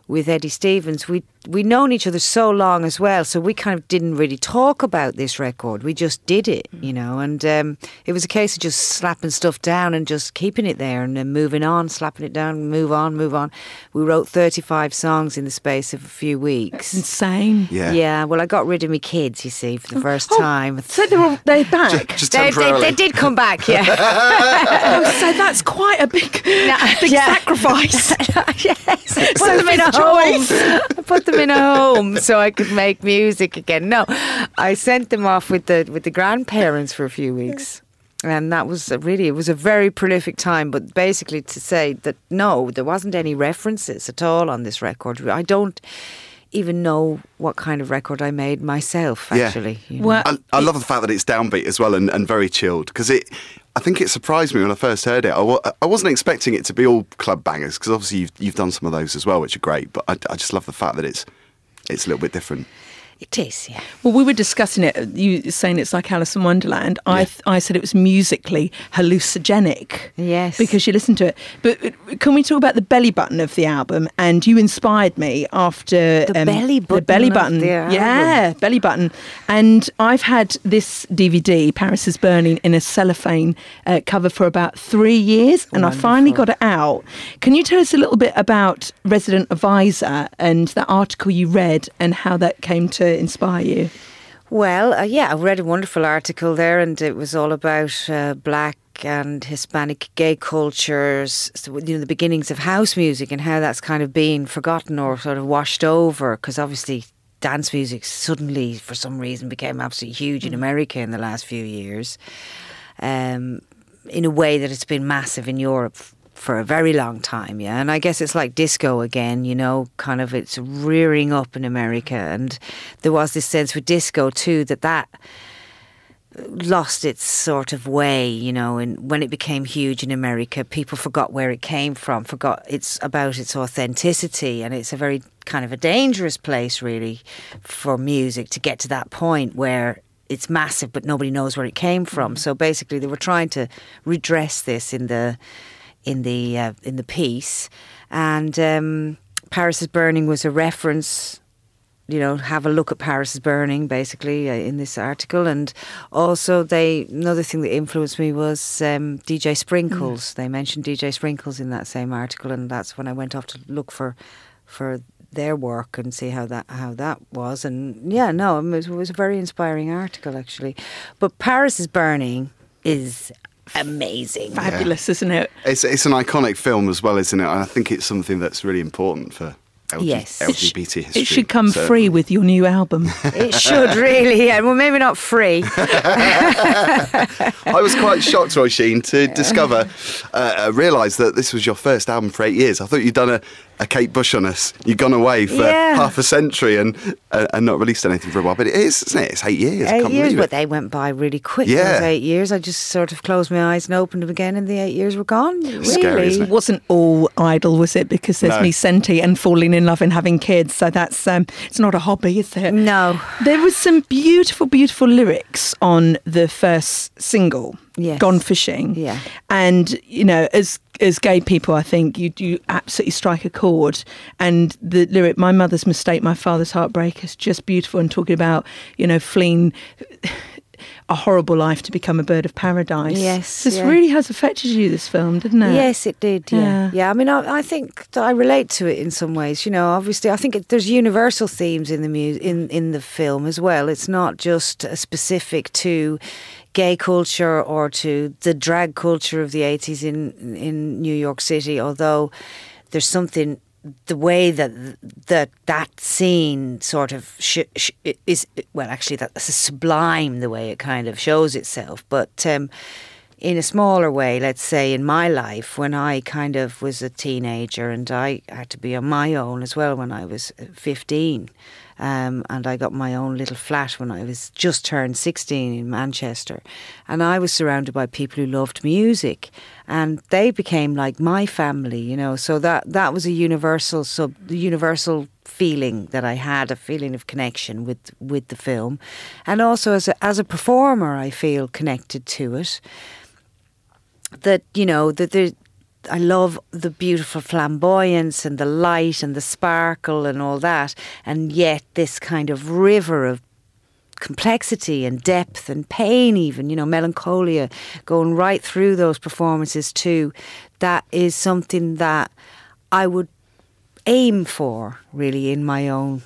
with Eddie Stevens, we'd known each other so long as well, so we kind of didn't really talk about this record. We just did it, you know, and it was a case of just slapping stuff down and just keeping it there and then moving on, slapping it down, move on. We wrote 35 songs in the space of a few weeks. That's insane. Yeah, well, I got rid of my kids, you see, for the first time. So they're back? Just temporarily. They did come back, yeah. So that's quite a big sacrifice. Yes. Put them in a home. Put them in a home so I could make music again. No, I sent them off with the grandparents for a few weeks. And that was it was a very prolific time. But basically to say that, no, there wasn't any references at all on this record. I don't even know what kind of record I made myself, Yeah. actually. You know. Well, I love the fact that it's downbeat as well and very chilled, because I think it surprised me when I first heard it. I wasn't expecting it to be all club bangers, because obviously you've done some of those as well, which are great. But I just love the fact that it's a little bit different. It is, yeah. Well, we were discussing it. You saying it's like Alice in Wonderland. I said it was musically hallucinogenic. Yes. Because you listen to it. But can we talk about the belly button of the album? And you inspired me after The belly button The belly of button. the album. Yeah, belly button. And I've had this DVD, Paris is Burning, in a cellophane cover for about 3 years, and I finally got it out. Can you tell us a little bit about Resident Advisor and that article you read and how that came to inspire you? Well, I read a wonderful article there, and it was all about black and Hispanic gay cultures, so, the beginnings of house music and how that's kind of been forgotten or sort of washed over, because obviously dance music suddenly, for some reason, became absolutely huge in America in the last few years, in a way that it's been massive in Europe for a very long time, yeah. And I guess it's like disco again, kind of it's rearing up in America. And there was this sense with disco too that lost its sort of way, and when it became huge in America, people forgot where it came from, forgot it's about its authenticity, and it's a very kind of a dangerous place really for music to get to that point where it's massive but nobody knows where it came from. So basically they were trying to redress this in the piece, and Paris is Burning was a reference. Have a look at Paris is Burning, basically, in this article. And also, another thing that influenced me was DJ Sprinkles. They mentioned DJ Sprinkles in that same article, and that's when I went off to look for their work and see how that was. And it was a very inspiring article, actually. But Paris is Burning is amazing. Fabulous, isn't it? It's an iconic film as well, isn't it? And I think it's something that's really important for LGBT history. It should come free with your new album. It should really, yeah. Well, maybe not free. I was quite shocked, Roisin, to discover, realise that this was your first album for 8 years. I thought you'd done a Kate Bush on us. You'd gone away for half a century and not released anything for a while. But it is, isn't it? It's 8 years. 8 years, but they went by really quick. Yeah. Those 8 years. I just sort of closed my eyes and opened them again, and the 8 years were gone. Really. Scary, isn't It wasn't all idle, was it? Because there's me, Senti, and falling in love and having kids. So that's it's not a hobby, is it? No. There was some beautiful, beautiful lyrics on the first single, Gone Fishing. Yeah. And, as gay people, I think you absolutely strike a chord. And the lyric, my mother's mistake, my father's heartbreak, is just beautiful, and talking about, fleeing a horrible life to become a bird of paradise. Yes. This really has affected you, this film, didn't it? Yes, it did, yeah. I mean, I think that I relate to it in some ways. Obviously, I think there's universal themes in the in the film as well. It's not just specific to gay culture or to the drag culture of the 80s in New York City, although there's something, the way that scene sort of is, well, actually that's sublime, the way it kind of shows itself, but in a smaller way, let's say in my life, when I kind of was a teenager and I had to be on my own as well when I was 15. And I got my own little flat when I was just turned 16 in Manchester. And I was surrounded by people who loved music. And they became like my family, So that was a universal feeling that I had, a feeling of connection with the film. And also as a performer, I feel connected to it. That, I love the beautiful flamboyance and the light and the sparkle and all that, and yet this kind of river of complexity and depth and pain even, melancholia going right through those performances too. That is something that I would aim for really in my own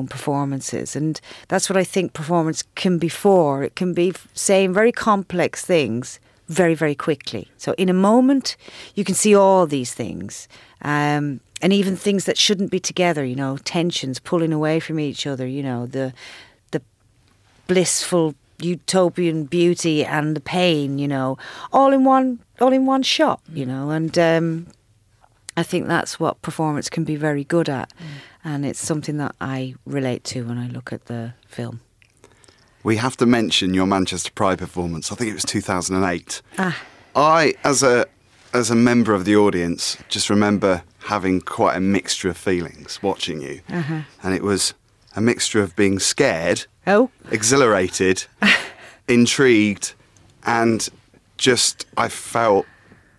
performances, and that's what I think performance can be for. It can be saying very complex things very, very quickly. So in a moment, you can see all these things, and even things that shouldn't be together, tensions pulling away from each other, the blissful utopian beauty and the pain, all in one shot, and I think that's what performance can be very good at. and it's something that I relate to when I look at the film. We have to mention your Manchester Pride performance. I think it was 2008. Ah. I, as a member of the audience, just remember having quite a mixture of feelings watching you. And it was a mixture of being scared, exhilarated, intrigued, and just I felt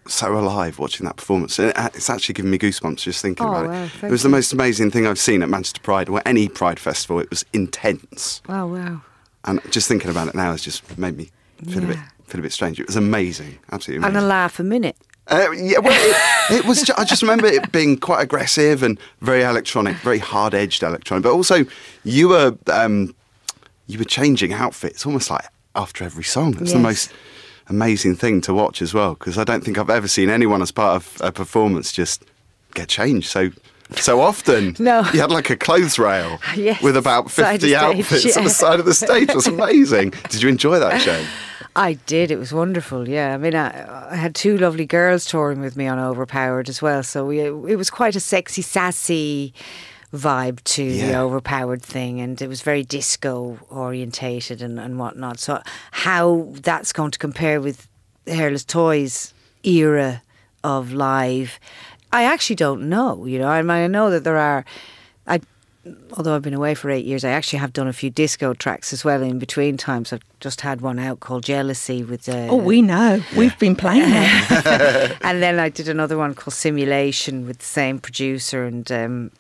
so alive watching that performance. It's actually giving me goosebumps just thinking about it. It was the most amazing thing I've seen at Manchester Pride or any Pride festival. It was intense. Oh, wow. And just thinking about it now has just made me feel a bit strange. It was amazing, absolutely amazing. And a laugh a minute. Yeah, well, it was. I just remember it being quite aggressive and very electronic, very hard-edged electronic. But also, you were changing outfits almost like after every song. It's the most amazing thing to watch as well, because I don't think I've ever seen anyone as part of a performance just get changed so often. No. You had like a clothes rail with about 50 outfits on the side of the stage. It was amazing. Did you enjoy that show? I did. It was wonderful. Yeah, I mean, I had two lovely girls touring with me on Overpowered as well. So it was quite a sexy, sassy vibe to the Overpowered thing, and it was very disco orientated and whatnot. So how that's going to compare with Hairless Toys era of live, I actually don't know. You know, I mean, I know that there are. Although I've been away for 8 years, I actually have done a few disco tracks as well in between times. I've just had one out called Jealousy with... we know. We've been playing it. And then I did another one called Simulation with the same producer, and,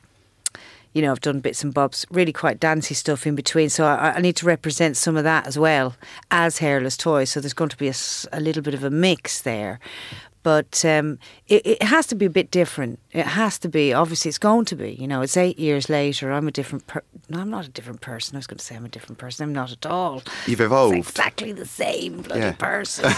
you know, I've done bits and bobs, really quite dancey stuff in between. So I need to represent some of that as well as Hairless Toys. So there's going to be a little bit of a mix there. But it has to be a bit different. It has to be. Obviously, it's going to be. You know, it's 8 years later. I'm a different No, I'm not a different person. I was going to say I'm a different person. I'm not at all. You've evolved. It's exactly the same bloody person.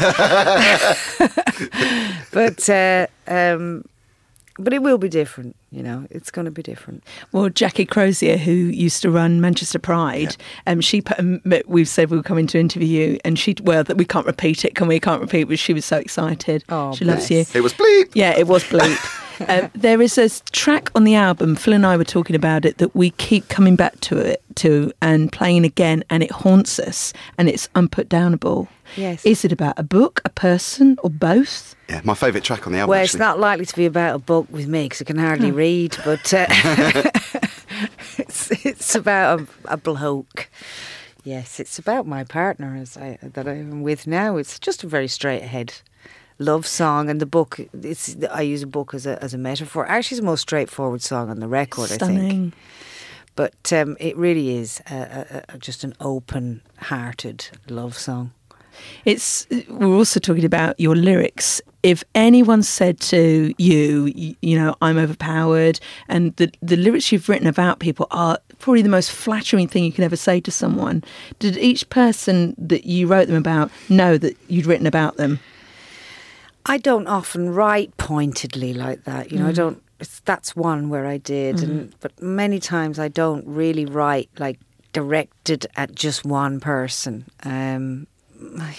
But it will be different, you know. It's going to be different. Well, Jackie Crozier, who used to run Manchester Pride, she put. We've said we'll come in to interview you, and that we can't repeat it. Can we? Can't repeat. But she was so excited. Oh, she loves you. It was bleep. Yeah, it was bleep. There is a track on the album. Phil and I were talking about it that we keep coming back to and playing again, and it haunts us. And it's Unputdownable. Yes. Is it about a book, a person, or both? Yeah, my favourite track on the album. Well, actually. It's not likely to be about a book with me because I can hardly read, but it's about a bloke. Yes, it's about my partner that I'm with now. It's just a very straight ahead love song, and the book. I use a book as a metaphor. Actually, it's the most straightforward song on the record. Stunning. I think. But it really is just an open-hearted love song. We're also talking about your lyrics. If anyone said to you, you know, I'm overpowered, and the lyrics you've written about people are probably the most flattering thing you can ever say to someone, did each person that you wrote them about know that you'd written about them? I don't often write pointedly like that. You know, I don't. That's one where I did, but many times I don't really write like directed at just one person.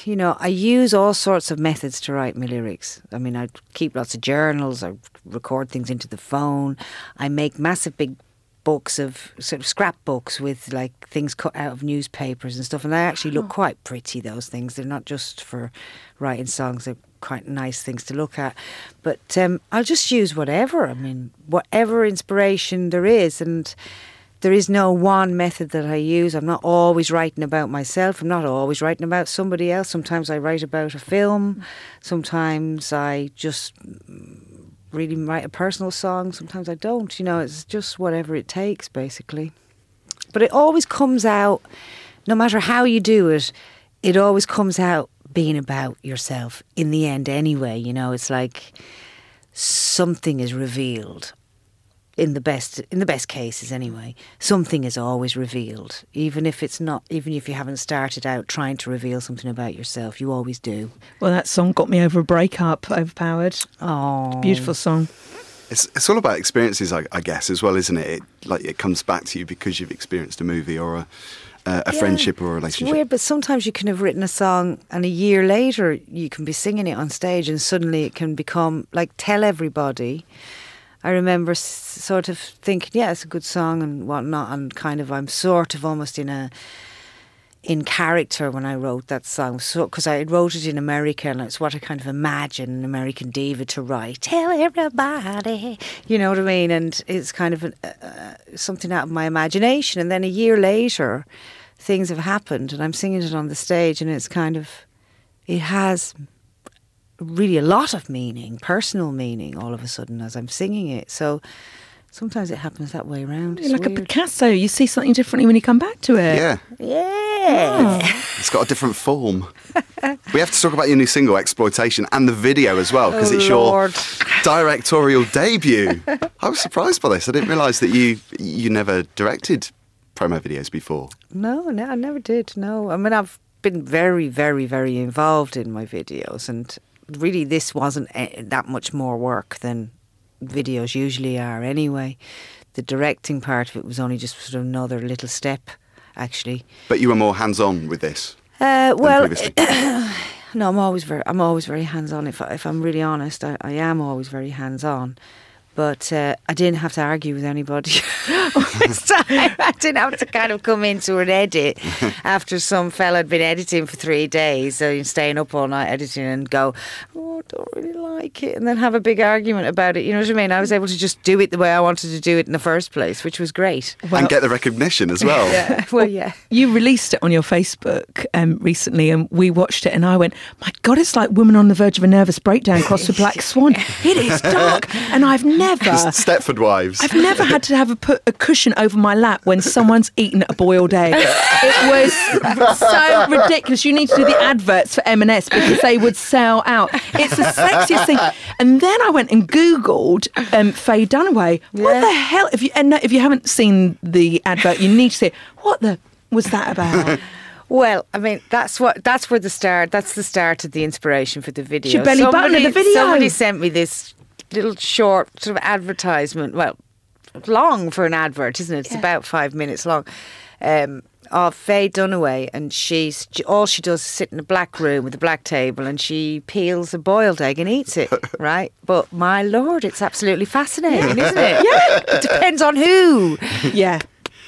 You know, I use all sorts of methods to write my lyrics. I mean, I keep lots of journals, I record things into the phone, I make massive big books of sort of scrapbooks with like things cut out of newspapers and stuff, and they actually look quite pretty, those things. They're not just for writing songs, they're quite nice things to look at. But I'll just use whatever, I mean, whatever inspiration there is, and there is no one method that I use. I'm not always writing about myself. I'm not always writing about somebody else. Sometimes I write about a film. Sometimes I just really write a personal song. Sometimes I don't. You know, it's just whatever it takes, basically. But it always comes out, no matter how you do it, it always comes out being about yourself in the end anyway. You know, it's like something is revealed. In the best cases anyway, something is always revealed, even if you haven't started out trying to reveal something about yourself, you always do. Well, that song got me over a breakup, Overpowered. Oh, beautiful song. It's all about experiences, I guess, as well, isn't it? It comes back to you because you've experienced a movie or a friendship or a relationship. It's weird, but sometimes you can have written a song and a year later you can be singing it on stage and suddenly it can become like Tell Everybody. I remember sort of thinking, yeah, it's a good song and whatnot, and kind of I'm sort of almost in character when I wrote that song. So because I wrote it in America, and it's what I kind of imagine an American diva to write. Tell everybody, you know what I mean? And it's kind of something out of my imagination. And then a year later, things have happened, and I'm singing it on the stage, and it's kind of, it has really a lot of meaning, personal meaning, all of a sudden as I'm singing it. So sometimes it happens that way around. You're like a Picasso. You see something differently when you come back to it. Yeah. Yeah. It's got a different form. We have to talk about your new single, Exploitation, and the video as well, because it's Lord. your directorial debut. I was surprised by this. I didn't realise that you never directed promo videos before. No, I never did. No. I mean, I've been very, very, very involved in my videos, and really this wasn't that much more work than videos usually are anyway. The directing part of it was only just sort of another little step, actually. But you were more hands-on with this. Well, no, I'm always very hands-on. If I'm really honest, I am always very hands-on. But I didn't have to argue with anybody this time. I didn't have to kind of come into an edit after some fella had been editing for 3 days, so staying up all night editing, and go, oh, I don't really like it, and then have a big argument about it. You know what I mean? I was able to just do it the way I wanted to do it in the first place, which was great. Well, and get the recognition as well. Yeah. Well, yeah. You released it on your Facebook recently, and we watched it, and I went, my God, it's like Woman on the Verge of a Nervous Breakdown crossed with Black Swan. It is dark, and I've never... Stepford Wives. I've never had to put a cushion over my lap when someone's eaten a boiled egg. It was so ridiculous. You need to do the adverts for M&S because they would sell out. It's the sexiest thing. And then I went and Googled Faye Dunaway. What the hell? If you haven't seen the advert, you need to see it. What the was that about? Well, I mean, that's the start of the inspiration for the video. Your belly button in the video. Somebody sent me this little short sort of advertisement, well, long for an advert, isn't it? It's about 5 minutes long, of Faye Dunaway, and all she does is sit in a black room with a black table, and she peels a boiled egg and eats it, right? But my Lord, it's absolutely fascinating, isn't it? Yeah. It depends on who. Yeah.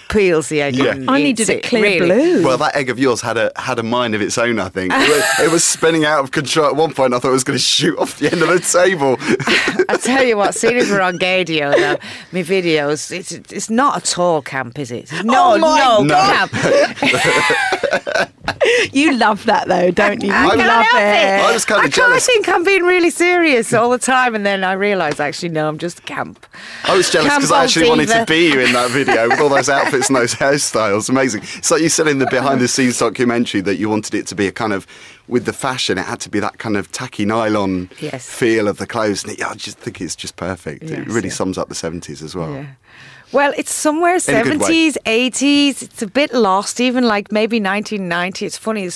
Peels the egg. Yeah. And I needed it clear really. blue. Well, that egg of yours had a mind of its own, I think. It was spinning out of control. At one point, I thought it was going to shoot off the end of the table. I tell you what, seeing as we're on Gadio now, my videos, it's not at all camp, is it? No camp. You love that though, don't you? I love can't help it. I was kind of jealous. I think I'm being really serious all the time, and then I realise actually no, I'm just camp. I was jealous because I actually wanted to Diva. be you in that video with all those outfits and those hairstyles. Amazing. It's like you said in the behind-the-scenes documentary that you wanted it to be a kind of, with the fashion, it had to be that kind of tacky nylon feel of the clothes. And I just think it's just perfect. Yes, it really sums up the 70s as well. Yeah. Well, it's somewhere 70s, 80s. It's a bit lost, even like maybe 1990. It's funny, a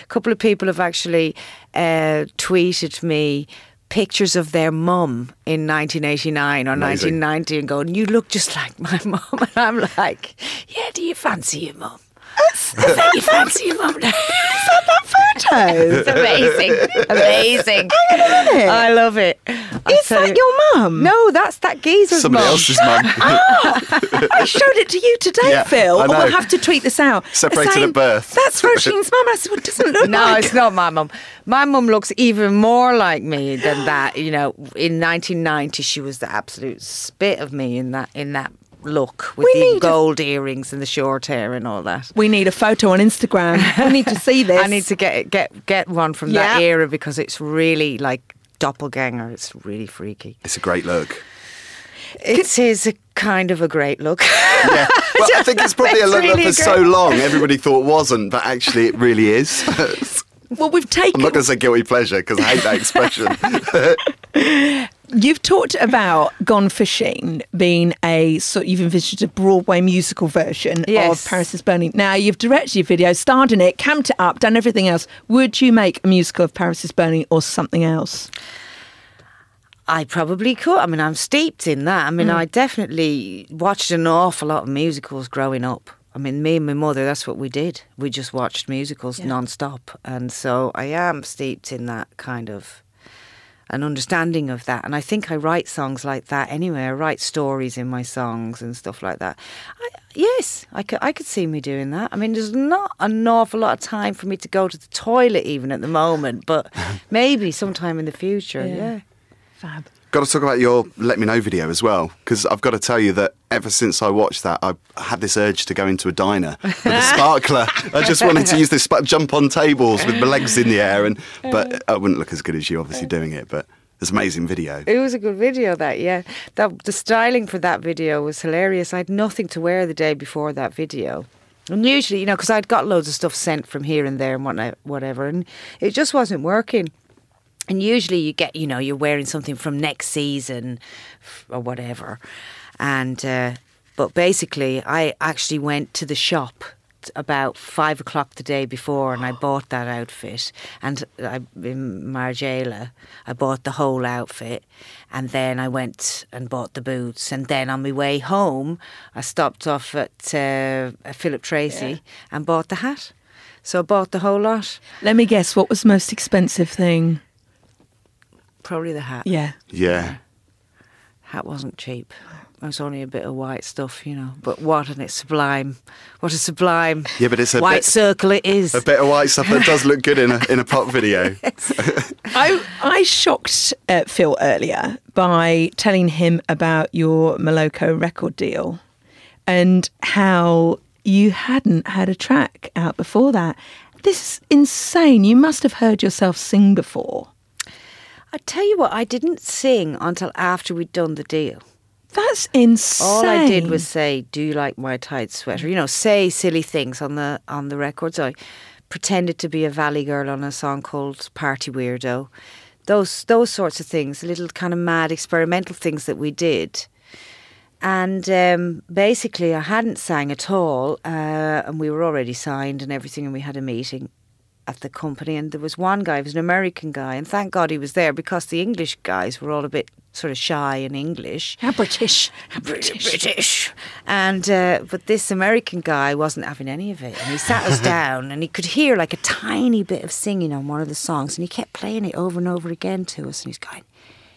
couple of people have actually tweeted me pictures of their mum in 1989 or Amazing. 1990 and going, you look just like my mum. And I'm like, yeah, do you fancy your mum? You fancy your mum now? Photos. It's amazing. I love it. Is that your mum? No, that's that geezer's Somebody mum. else's mum. I showed it to you today, Yeah, Phil. I know. We'll have to tweet this out. Separated at birth. That's Roisin's mum. I said, well, it doesn't look No, like. it's not my mum. My mum looks even more like me than that. You know, in 1990, she was the absolute spit of me in that look with the gold earrings and the short hair and all that. We need a photo on Instagram. We need to see this. I need to get one from that era because it's really like doppelganger. It's really freaky. It's a great look. It is a kind of a great look. Yeah. Well, I think it's probably a look really that for so long everybody thought wasn't, but actually it really is. Well, we've taken. I'm not going to say guilty pleasure because I hate that expression. You've talked about Gone Fishing being you've envisioned a Broadway musical version of Paris is Burning. Now, you've directed your video, starred in it, camped it up, done everything else. Would you make a musical of Paris is Burning or something else? I probably could. I mean, I'm steeped in that. I mean, I definitely watched an awful lot of musicals growing up. I mean, me and my mother, that's what we did. We just watched musicals non-stop. And so I am steeped in that kind of... an understanding of that. And I think I write songs like that anyway. I write stories in my songs and stuff like that. Yes, I could see me doing that. I mean, there's not an awful lot of time for me to go to the toilet even at the moment, but maybe sometime in the future, yeah. Fab. Got to talk about your Let Me Know video as well, because I've got to tell you that ever since I watched that, I had this urge to go into a diner with a sparkler. I just wanted to use this, jump on tables with my legs in the air, but I wouldn't look as good as you obviously doing it, but it's an amazing video. It was a good video, that, yeah. The styling for that video was hilarious. I had nothing to wear the day before that video. And usually, you know, because I'd got loads of stuff sent from here and there and whatever, and it just wasn't working. And usually you get, you know, you're wearing something from next season or whatever. And, but basically I actually went to the shop about 5 o'clock the day before and I bought that outfit. And in Margiela, I bought the whole outfit. And then I went and bought the boots. And then on my way home, I stopped off at Philip Tracy and bought the hat. So I bought the whole lot. Let me guess, what was the most expensive thing? Probably the hat. Yeah. Hat wasn't cheap. It was only a bit of white stuff, you know. But what a sublime Yeah, but it's a white circle it is. A bit of white stuff that does look good in a pop video. I shocked Phil earlier by telling him about your Moloko record deal and how you hadn't had a track out before that. This is insane. You must have heard yourself sing before. I tell you what, I didn't sing until after we'd done the deal. That's insane. All I did was say, "Do you like my tight sweater?" You know, say silly things on the records. I pretended to be a valley girl on a song called "Party Weirdo." Those sorts of things, little kind of mad experimental things that we did. And basically, I hadn't sang at all, and we were already signed and everything, and we had a meeting at the company, and there was one guy, he was an American guy, and thank God he was there because the English guys were all a bit sort of shy in English. British. And but this American guy wasn't having any of it, and he sat us down, and he could hear like a tiny bit of singing on one of the songs, and he kept playing it over and over again to us, and he's going,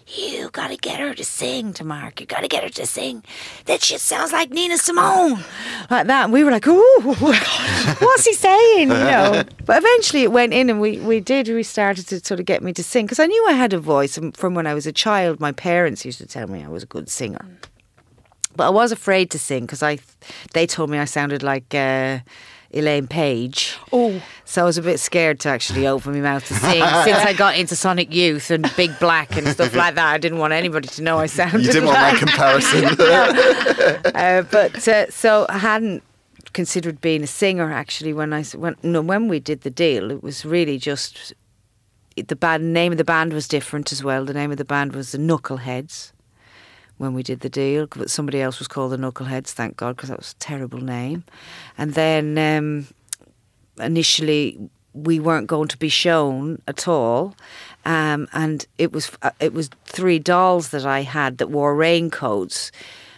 "You got to get her to sing, to Mark. You got to get her to sing. That shit sounds like Nina Simone." Like that. And we were like, "Ooh, what's he saying?" You know. But eventually it went in and we started to sort of get me to sing. Because I knew I had a voice. And from when I was a child, my parents used to tell me I was a good singer. But I was afraid to sing because they told me I sounded like Elaine Page. Oh. So I was a bit scared to actually open my mouth to sing. Since I got into Sonic Youth and Big Black and stuff like that, I didn't want anybody to know I sounded You didn't want that comparison. So I hadn't considered being a singer actually when we did the deal. It was really just the name of the band was different as well. The name of the band was the Knuckleheads. When we did the deal, but somebody else was called the Knuckleheads, thank God, because that was a terrible name. And then initially we weren't going to be shown at all, and it was 3 dolls that I had that wore raincoats,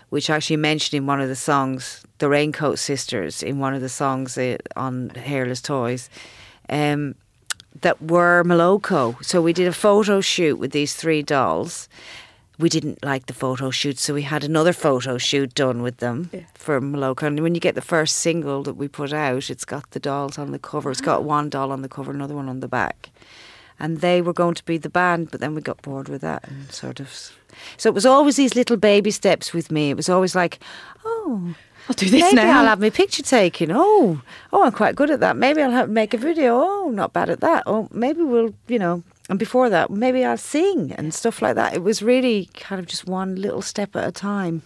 which I actually mentioned in one of the songs, the Raincoat Sisters, in one of the songs on Hairless Toys. That were Moloko. So we did a photo shoot with these 3 dolls. We didn't like the photo shoot, so we had another photo shoot done with them for Moloko. And when you get the first single that we put out, it's got the dolls on the cover. It's got one doll on the cover, another one on the back. And they were going to be the band, but then we got bored with that and sort of... So it was always these little baby steps with me. It was always like, oh... I'll do this maybe now. I'll have my picture taken. Oh, I'm quite good at that. Maybe I'll make a video. Oh, not bad at that. Oh, maybe we'll, you know... And before that, maybe I'll sing and stuff like that. It was really kind of just one little step at a time.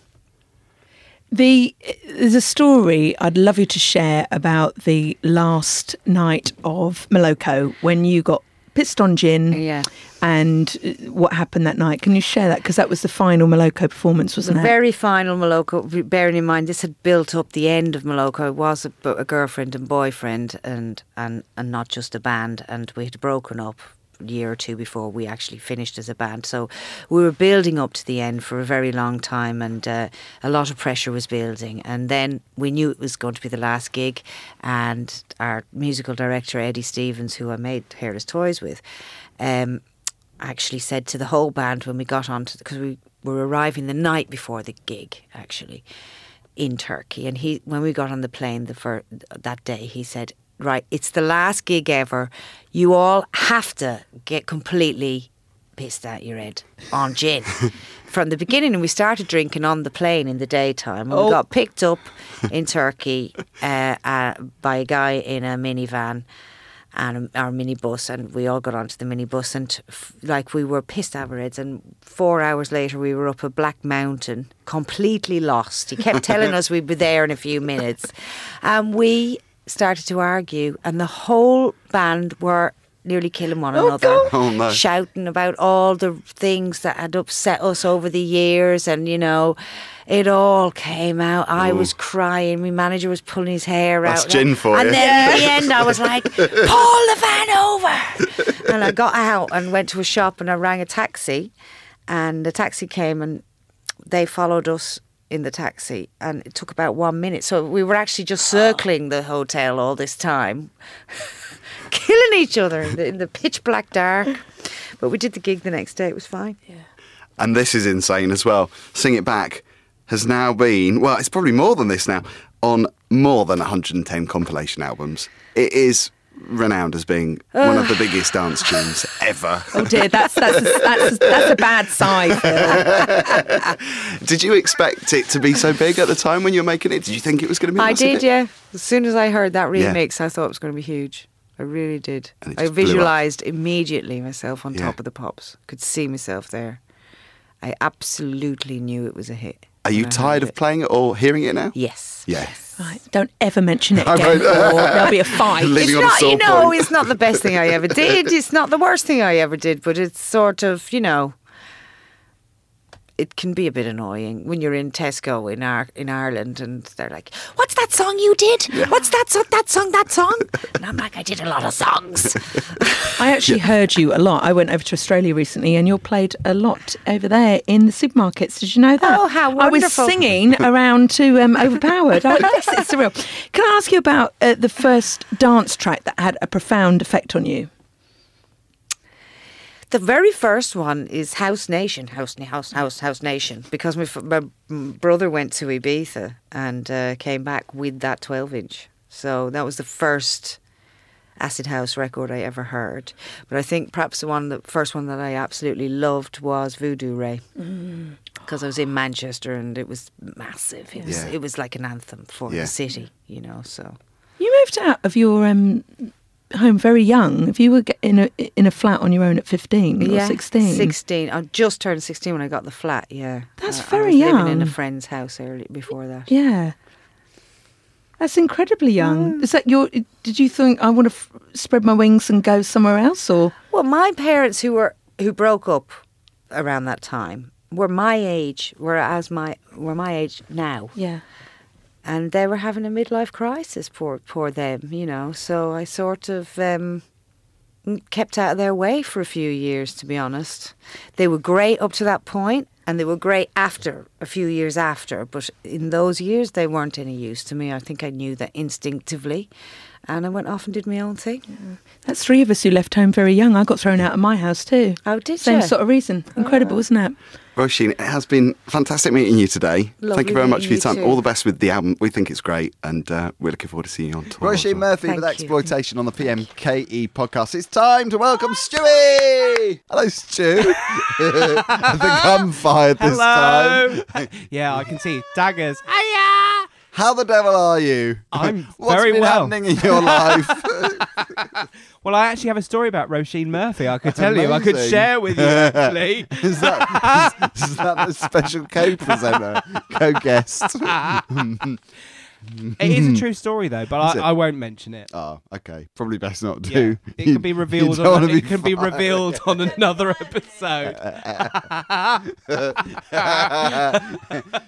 There's a story I'd love you to share about the last night of Moloko when you got pissed on gin and what happened that night. Can you share that? Because that was the final Moloko performance, wasn't it? The very final Moloko, bearing in mind this had built up the end of Moloko. It was a girlfriend and boyfriend and not just a band. And we had broken up a year or two before we actually finished as a band. So we were building up to the end for a very long time, and a lot of pressure was building. And then we knew it was going to be the last gig, and our musical director Eddie Stevens, who I made Hairless Toys with, actually said to the whole band when we got onto, because we were arriving the night before the gig, actually, in Turkey. And when we got on the plane that day, he said, right, it's the last gig ever. You all have to get completely pissed out your head on gin. From the beginning, we started drinking on the plane in the daytime. And we got picked up in Turkey by a guy in a minivan and our minibus, and we all got onto the minibus, and we were pissed out of our heads. And 4 hours later, we were up a black mountain, completely lost. He kept telling us we'd be there in a few minutes, and we started to argue, and the whole band were nearly killing one another, shouting about all the things that had upset us over the years, and it all came out. I was crying. My manager was pulling his hair out. That's gin for you. And then in the end, I was like, pull the van over. And I got out and went to a shop and I rang a taxi. And the taxi came and they followed us in the taxi. And it took about 1 minute. So we were actually just circling the hotel all this time, killing each other in the pitch black dark. But we did the gig the next day. It was fine. Yeah. And this is insane as well. Sing It Back has now been, well, it's probably more than this now, on more than 110 compilation albums. It is renowned as being one of the biggest dance tunes ever. Oh dear, that's a bad sign. Did you expect it to be so big at the time when you were making it? Did you think it was going to be massive? I did, yeah. As soon as I heard that remix, I thought it was going to be huge. I really did. I visualised immediately myself on top of the pops. Could see myself there. I absolutely knew it was a hit. Are you tired of playing it or hearing it now? Yes. Yes. Right, don't ever mention it again, or there'll be a fight. Living on a sore point. It's not the best thing I ever did. It's not the worst thing I ever did, but it's sort of, it can be a bit annoying when you're in Tesco in Ireland and they're like, what's that song you did? Yeah. What's that song? And I'm like, I did a lot of songs. I actually heard you a lot. I went over to Australia recently and you're played a lot over there in the supermarkets. Did you know that? Oh, how wonderful. I was singing around to Overpowered. This is surreal. Can I ask you about the first dance track that had a profound effect on you? The very first one is House Nation, House Nation, because my brother went to Ibiza and came back with that 12-inch. So that was the first acid house record I ever heard. But I think perhaps the first one that I absolutely loved was Voodoo Ray, because I was in Manchester and it was massive. It was like an anthem for the city, So you moved out of your home very young. If you were in a flat on your own at 15 or 16. 16. I just turned 16 when I got the flat. Yeah, that's I very was young. Living in a friend's house early before that. Yeah, that's incredibly young. Is that did you think I want to spread my wings and go somewhere else, or? Well, my parents who broke up around that time were my age, were my age now. Yeah. And they were having a midlife crisis, poor them, So I sort of kept out of their way for a few years, to be honest. They were great up to that point, and they were great after, a few years after. But in those years, they weren't any use to me. I think I knew that instinctively. And I went off and did my own thing. Yeah. That's three of us who left home very young. I got thrown out of my house too. Oh, did you? Same sort of reason. Incredible, isn't it? Roisin, it has been fantastic meeting you today. Lovely. Thank you very much for your time. Too. All the best with the album. We think it's great, and we're looking forward to seeing you on tour. Roisin Murphy with Exploitation on the PMKE podcast. It's time to welcome Stewie! Hello, Stu. I think I'm fired this time. Yeah, I can see daggers. Hiya! How the devil are you? I'm What's very been well. happening in your life? Well, I actually have a story about Roisin Murphy. I could tell you. I could share with you, actually. Is that the special co-presenter, co-guest? It is a true story, though, but I won't mention it. Oh, okay. Probably best not to. Yeah. It can be revealed. On another episode.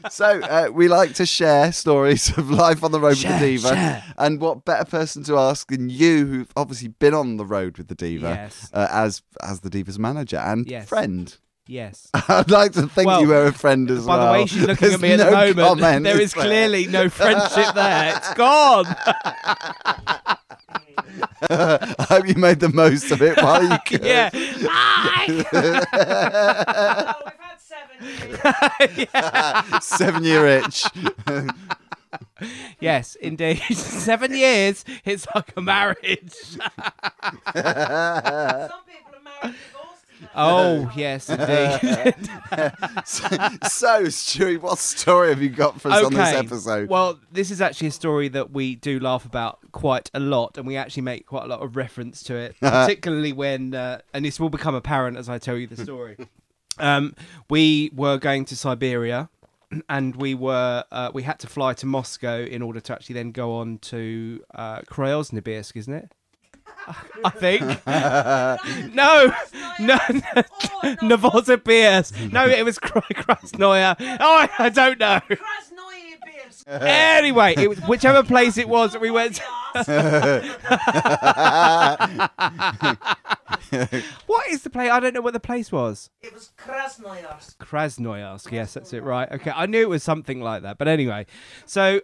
So we like to share stories of life on the road with the Diva, and what better person to ask than you, who've obviously been on the road with the Diva, as the Diva's manager and friend. Yes. I'd like to think you were a friend as well. By the way she's looking at me at the moment, there is clearly no friendship there. It's gone. I hope you made the most of it while you could. Yeah. Oh, we've had 7 years. 7-year itch. Yes, indeed. 7 years. It's like a marriage. Some people are married and divorced in that. Oh, yes, indeed. So, Stewie, what story have you got for us on this episode? Well, this is actually a story that we do laugh about quite a lot, and we actually make quite a lot of reference to it, particularly when, and this will become apparent as I tell you the story. We were going to Siberia, and we had to fly to Moscow in order to actually then go on to Krasnoyarsk, isn't it? I think. No, Novosibirsk. No, it was Krasnoyar. Oh, I don't know. Krasnoyarsk. Anyway, it was whichever place it was that we went. What is the place? I don't know what the place was. It was Krasnoyarsk. Krasnoyarsk. Yes, that's it. Right. Okay, I knew it was something like that. But anyway, so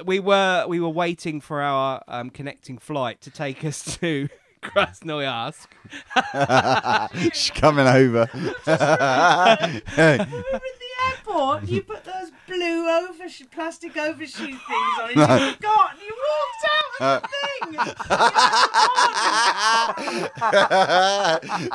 we were waiting for our connecting flight to take us to Krasnoyarsk. She's coming over. Remember in the airport, you put those blue plastic overshoe things on, and you forgot, and you walked out with the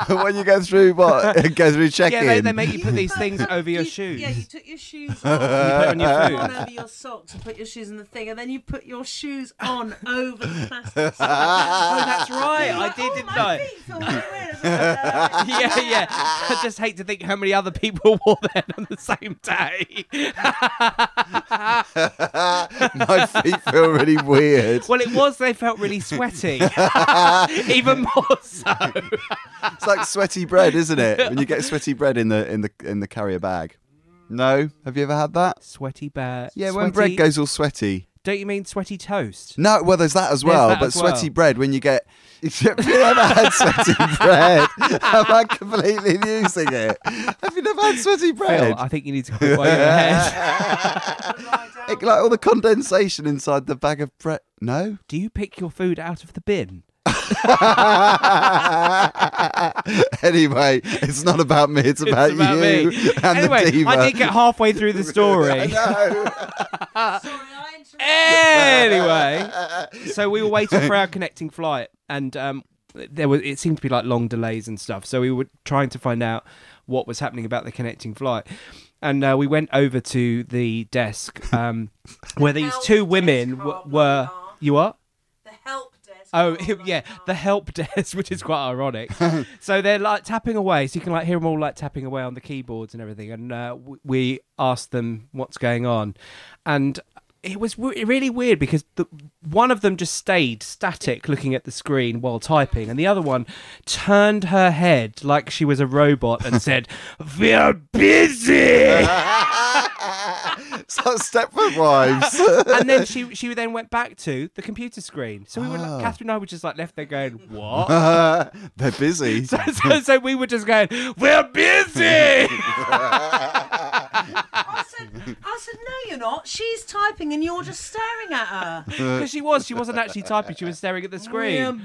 thing. When you go through what? Go through check-in. Yeah, they make you put these things over your shoes. Yeah, you took your shoes You on. put it on your food. On over your socks and put your shoes in the thing, and then you put your shoes on over the plastic. Oh, that's right. I didn't know. My feet feel really weird. Yeah. I just hate to think how many other people wore that on the same day. My feet feel really weird. Well, they felt really sweaty. Even more so. It's like sweaty bread, isn't it? When you get sweaty bread in the carrier bag. No? Have you ever had that? Sweaty bear. Yeah, when bread goes all sweaty. Don't you mean sweaty toast? No, well, there's that as well. That but as well. sweaty bread, when you get... Have you never had sweaty bread? Am I completely using it? Have you never had sweaty bread? Phil, I think you need to quit while you're ahead. Like all the condensation inside the bag of bread. No? Do you pick your food out of the bin? Anyway, it's not about me, it's about you me. and Anyway, the diva. I did get halfway through the story. I know. Sorry, I interrupted. Anyway, so we were waiting for our connecting flight, and it seemed to be like long delays and stuff. So we were trying to find out what was happening about the connecting flight, and we went over to the desk where these two women were. You what? The help desk. Oh, yeah, the help desk, which is quite ironic. So they're like tapping away, so you can like hear them all like tapping away on the keyboards and everything. And we asked them what's going on, and it was really weird because one of them just stayed static looking at the screen while typing, and the other one turned her head like she was a robot and said, "We're busy." It's like Stepford Wives. And then she then went back to the computer screen. So we were, Katherine and I were just like left there going, "What?" They're busy. So we were just going, "We're busy." I said, no, you're not. She's typing and you're just staring at her. Because she wasn't actually typing. She was staring at the screen.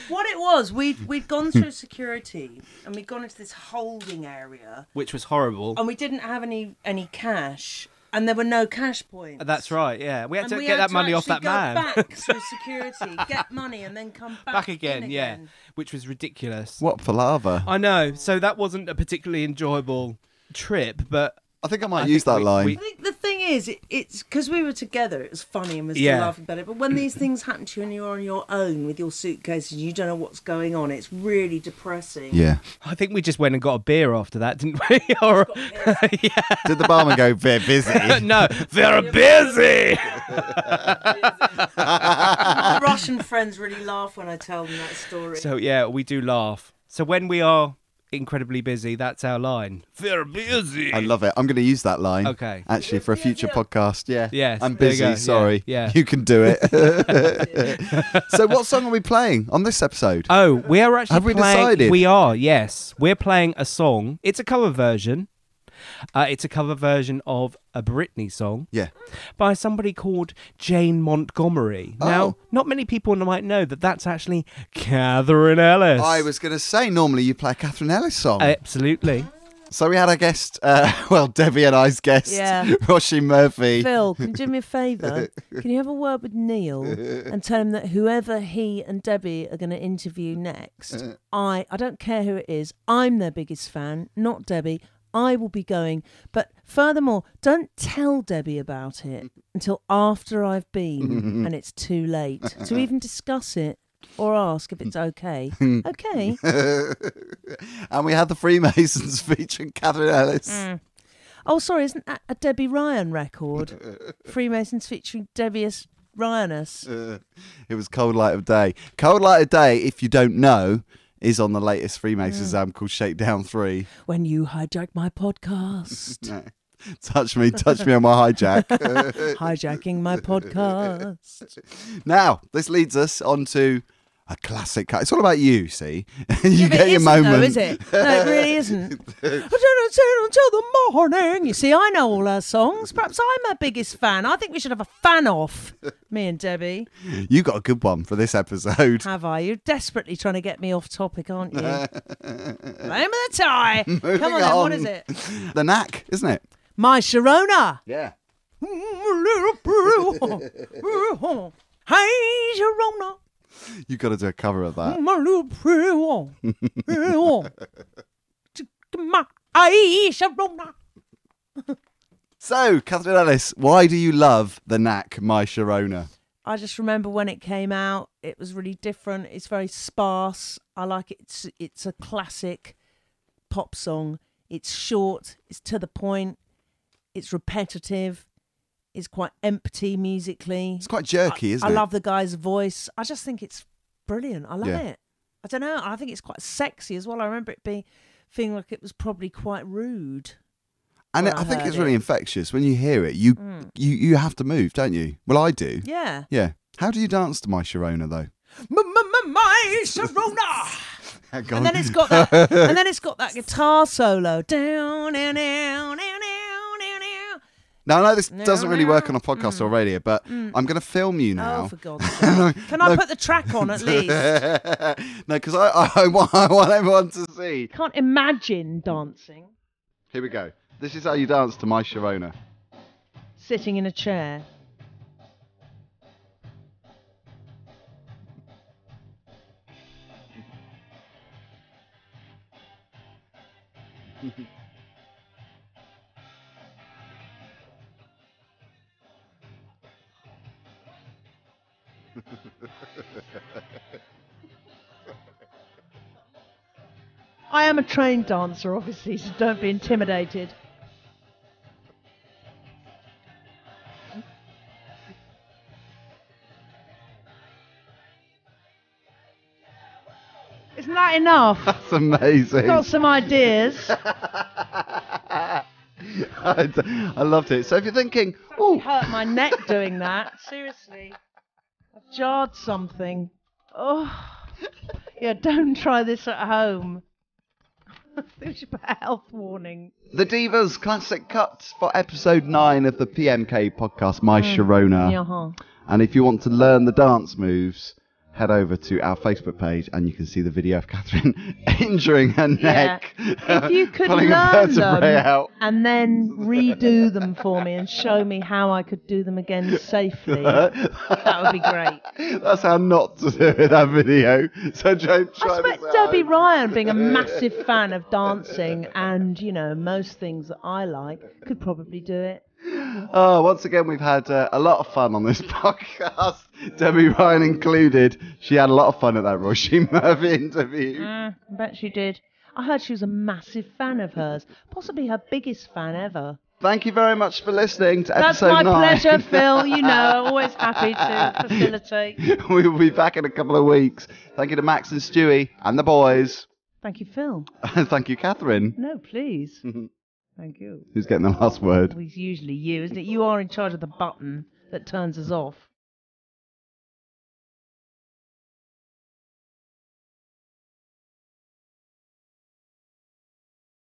What it was, we'd gone through security and we'd gone into this holding area, Which was horrible. and we didn't have any cash, and there were no cash points. That's right, yeah. We had to And we get had that money off actually that man. go back through security, get money, and then come back Back in yeah. Which was ridiculous. What palaver? I know. So that wasn't a particularly enjoyable trip, but I think I might use that line. I think the thing is, it's because we were together, it was funny and we're still Yeah. laughing about it. But when these things happen to you and you're on your own with your suitcases and you don't know what's going on, it's really depressing. Yeah. I think we just went and got a beer after that, didn't we? Or, yeah. Did the barman go, "They're busy"? No, they're busy. My Russian friends really laugh when I tell them that story. So yeah, we do laugh. So when we are incredibly busy, that's our line. They're busy. I love it. I'm going to use that line. Okay. Actually, for a future podcast. Yeah. Yes, I'm there you busy. go. Sorry. Yeah. You can do it. So, what song are we playing on this episode? Oh, we are actually Have we playing... decided? We are, yes. We're playing a song. It's a cover version. It's a cover version of a Britney song. Yeah. By somebody called Jane Montgomery. Oh. Now, not many people might know that that's actually Katherine Ellis. I was going to say, normally you play a Katherine Ellis song. Absolutely. So we had our guest, Debbie and I's guest, Yeah. Roisin Murphy. Phil, can you do me a favour? Can you have a word with Neil and tell him that whoever he and Debbie are going to interview next, I don't care who it is, I'm their biggest fan, not Debbie. I will be going. But furthermore, don't tell Debbie about it until after I've been and it's too late to even discuss it or ask if it's okay. Okay. And we had the Freemasons featuring Katherine Ellis. Oh, sorry, isn't that a Debbie Ryan record? Freemasons featuring Debbie Ryanus. It was Cold Light of Day. Cold Light of Day, if you don't know, is on the latest Freemasons album called Shakedown 3. When you hijack my podcast. No. Touch me on my hijack. Hijacking my podcast. Now, this leads us on to a classic. It's all about you, see? You But get it your isn't, moment. though, is it? No, it really isn't. I don't say until the morning. You see, I know all her songs. Perhaps I'm her biggest fan. I think we should have a fan-off, me and Debbie. You got a good one for this episode. Have I? You're desperately trying to get me off topic, aren't you? Name of the tie. Come on, then, what is it? The Knack, isn't it? My Sharona. Yeah. Hey, Sharona. You got to do a cover of that. My little pretty one. My Sharona. So, Katherine Ellis, why do you love The Knack, My Sharona? I just remember when it came out, it was really different. It's very sparse. I like it. It's a classic pop song. It's short. It's to the point. It's repetitive. It's quite empty musically. It's quite jerky, isn't I it? love the guy's voice. I just think it's brilliant. I love Yeah. it. I don't know. I think it's quite sexy as well. I remember it feeling like it was probably quite rude. And when I think heard it's really infectious. When you hear it, you have to move, don't you? Well, I do. Yeah. Yeah. How do you dance to My Sharona, though? My Sharona. Go And on. then it's got that. And then it's got that guitar solo. Down, down, down, down, down, down. Now, I know this doesn't really work on a podcast or radio, but I'm going to film you now. Oh, for God's sake! Can I put the track on at least? No, because I want everyone to see. Can't imagine dancing Here we go. This is how you dance to My Sharona. sitting in a chair. I am a trained dancer, obviously, so don't be intimidated. Isn't that enough? That's amazing. Got some ideas. I loved it. So if you're thinking, It oh, hurt my neck doing that. Seriously. I've jarred something. Oh. Yeah, don't try this at home. I think we should put a health warning. The Divas classic cuts for episode 9 of the PMK podcast, My Sharona. Yeah. And if you want to learn the dance moves, head over to our Facebook page and you can see the video of Katherine injuring her neck. If you could pulling a learn vertebrae them out. and then redo them for me and show me how I could do them again safely, that would be great. That's how not to do it in that video. So don't try I this expect at Debbie home. Ryan, being a massive fan of dancing and, you know, most things that I like, could probably do it. Oh, once again, we've had a lot of fun on this podcast, Debbie Ryan included. She had a lot of fun at that Roisin Murphy interview. I bet she did. I heard she was a massive fan of hers, possibly her biggest fan ever. Thanid you very much for listening to That's episode my 9. pleasure, Phil. You know, always happy to facilitate. We will be back in a couple of weeks. Thank you to Max and Stewie and the boys. Thank you, Phil. Thank you, Katherine. No, please. Thank you. Who's getting the last word? Well, it's usually you, isn't it? You are in charge of the button that turns us off.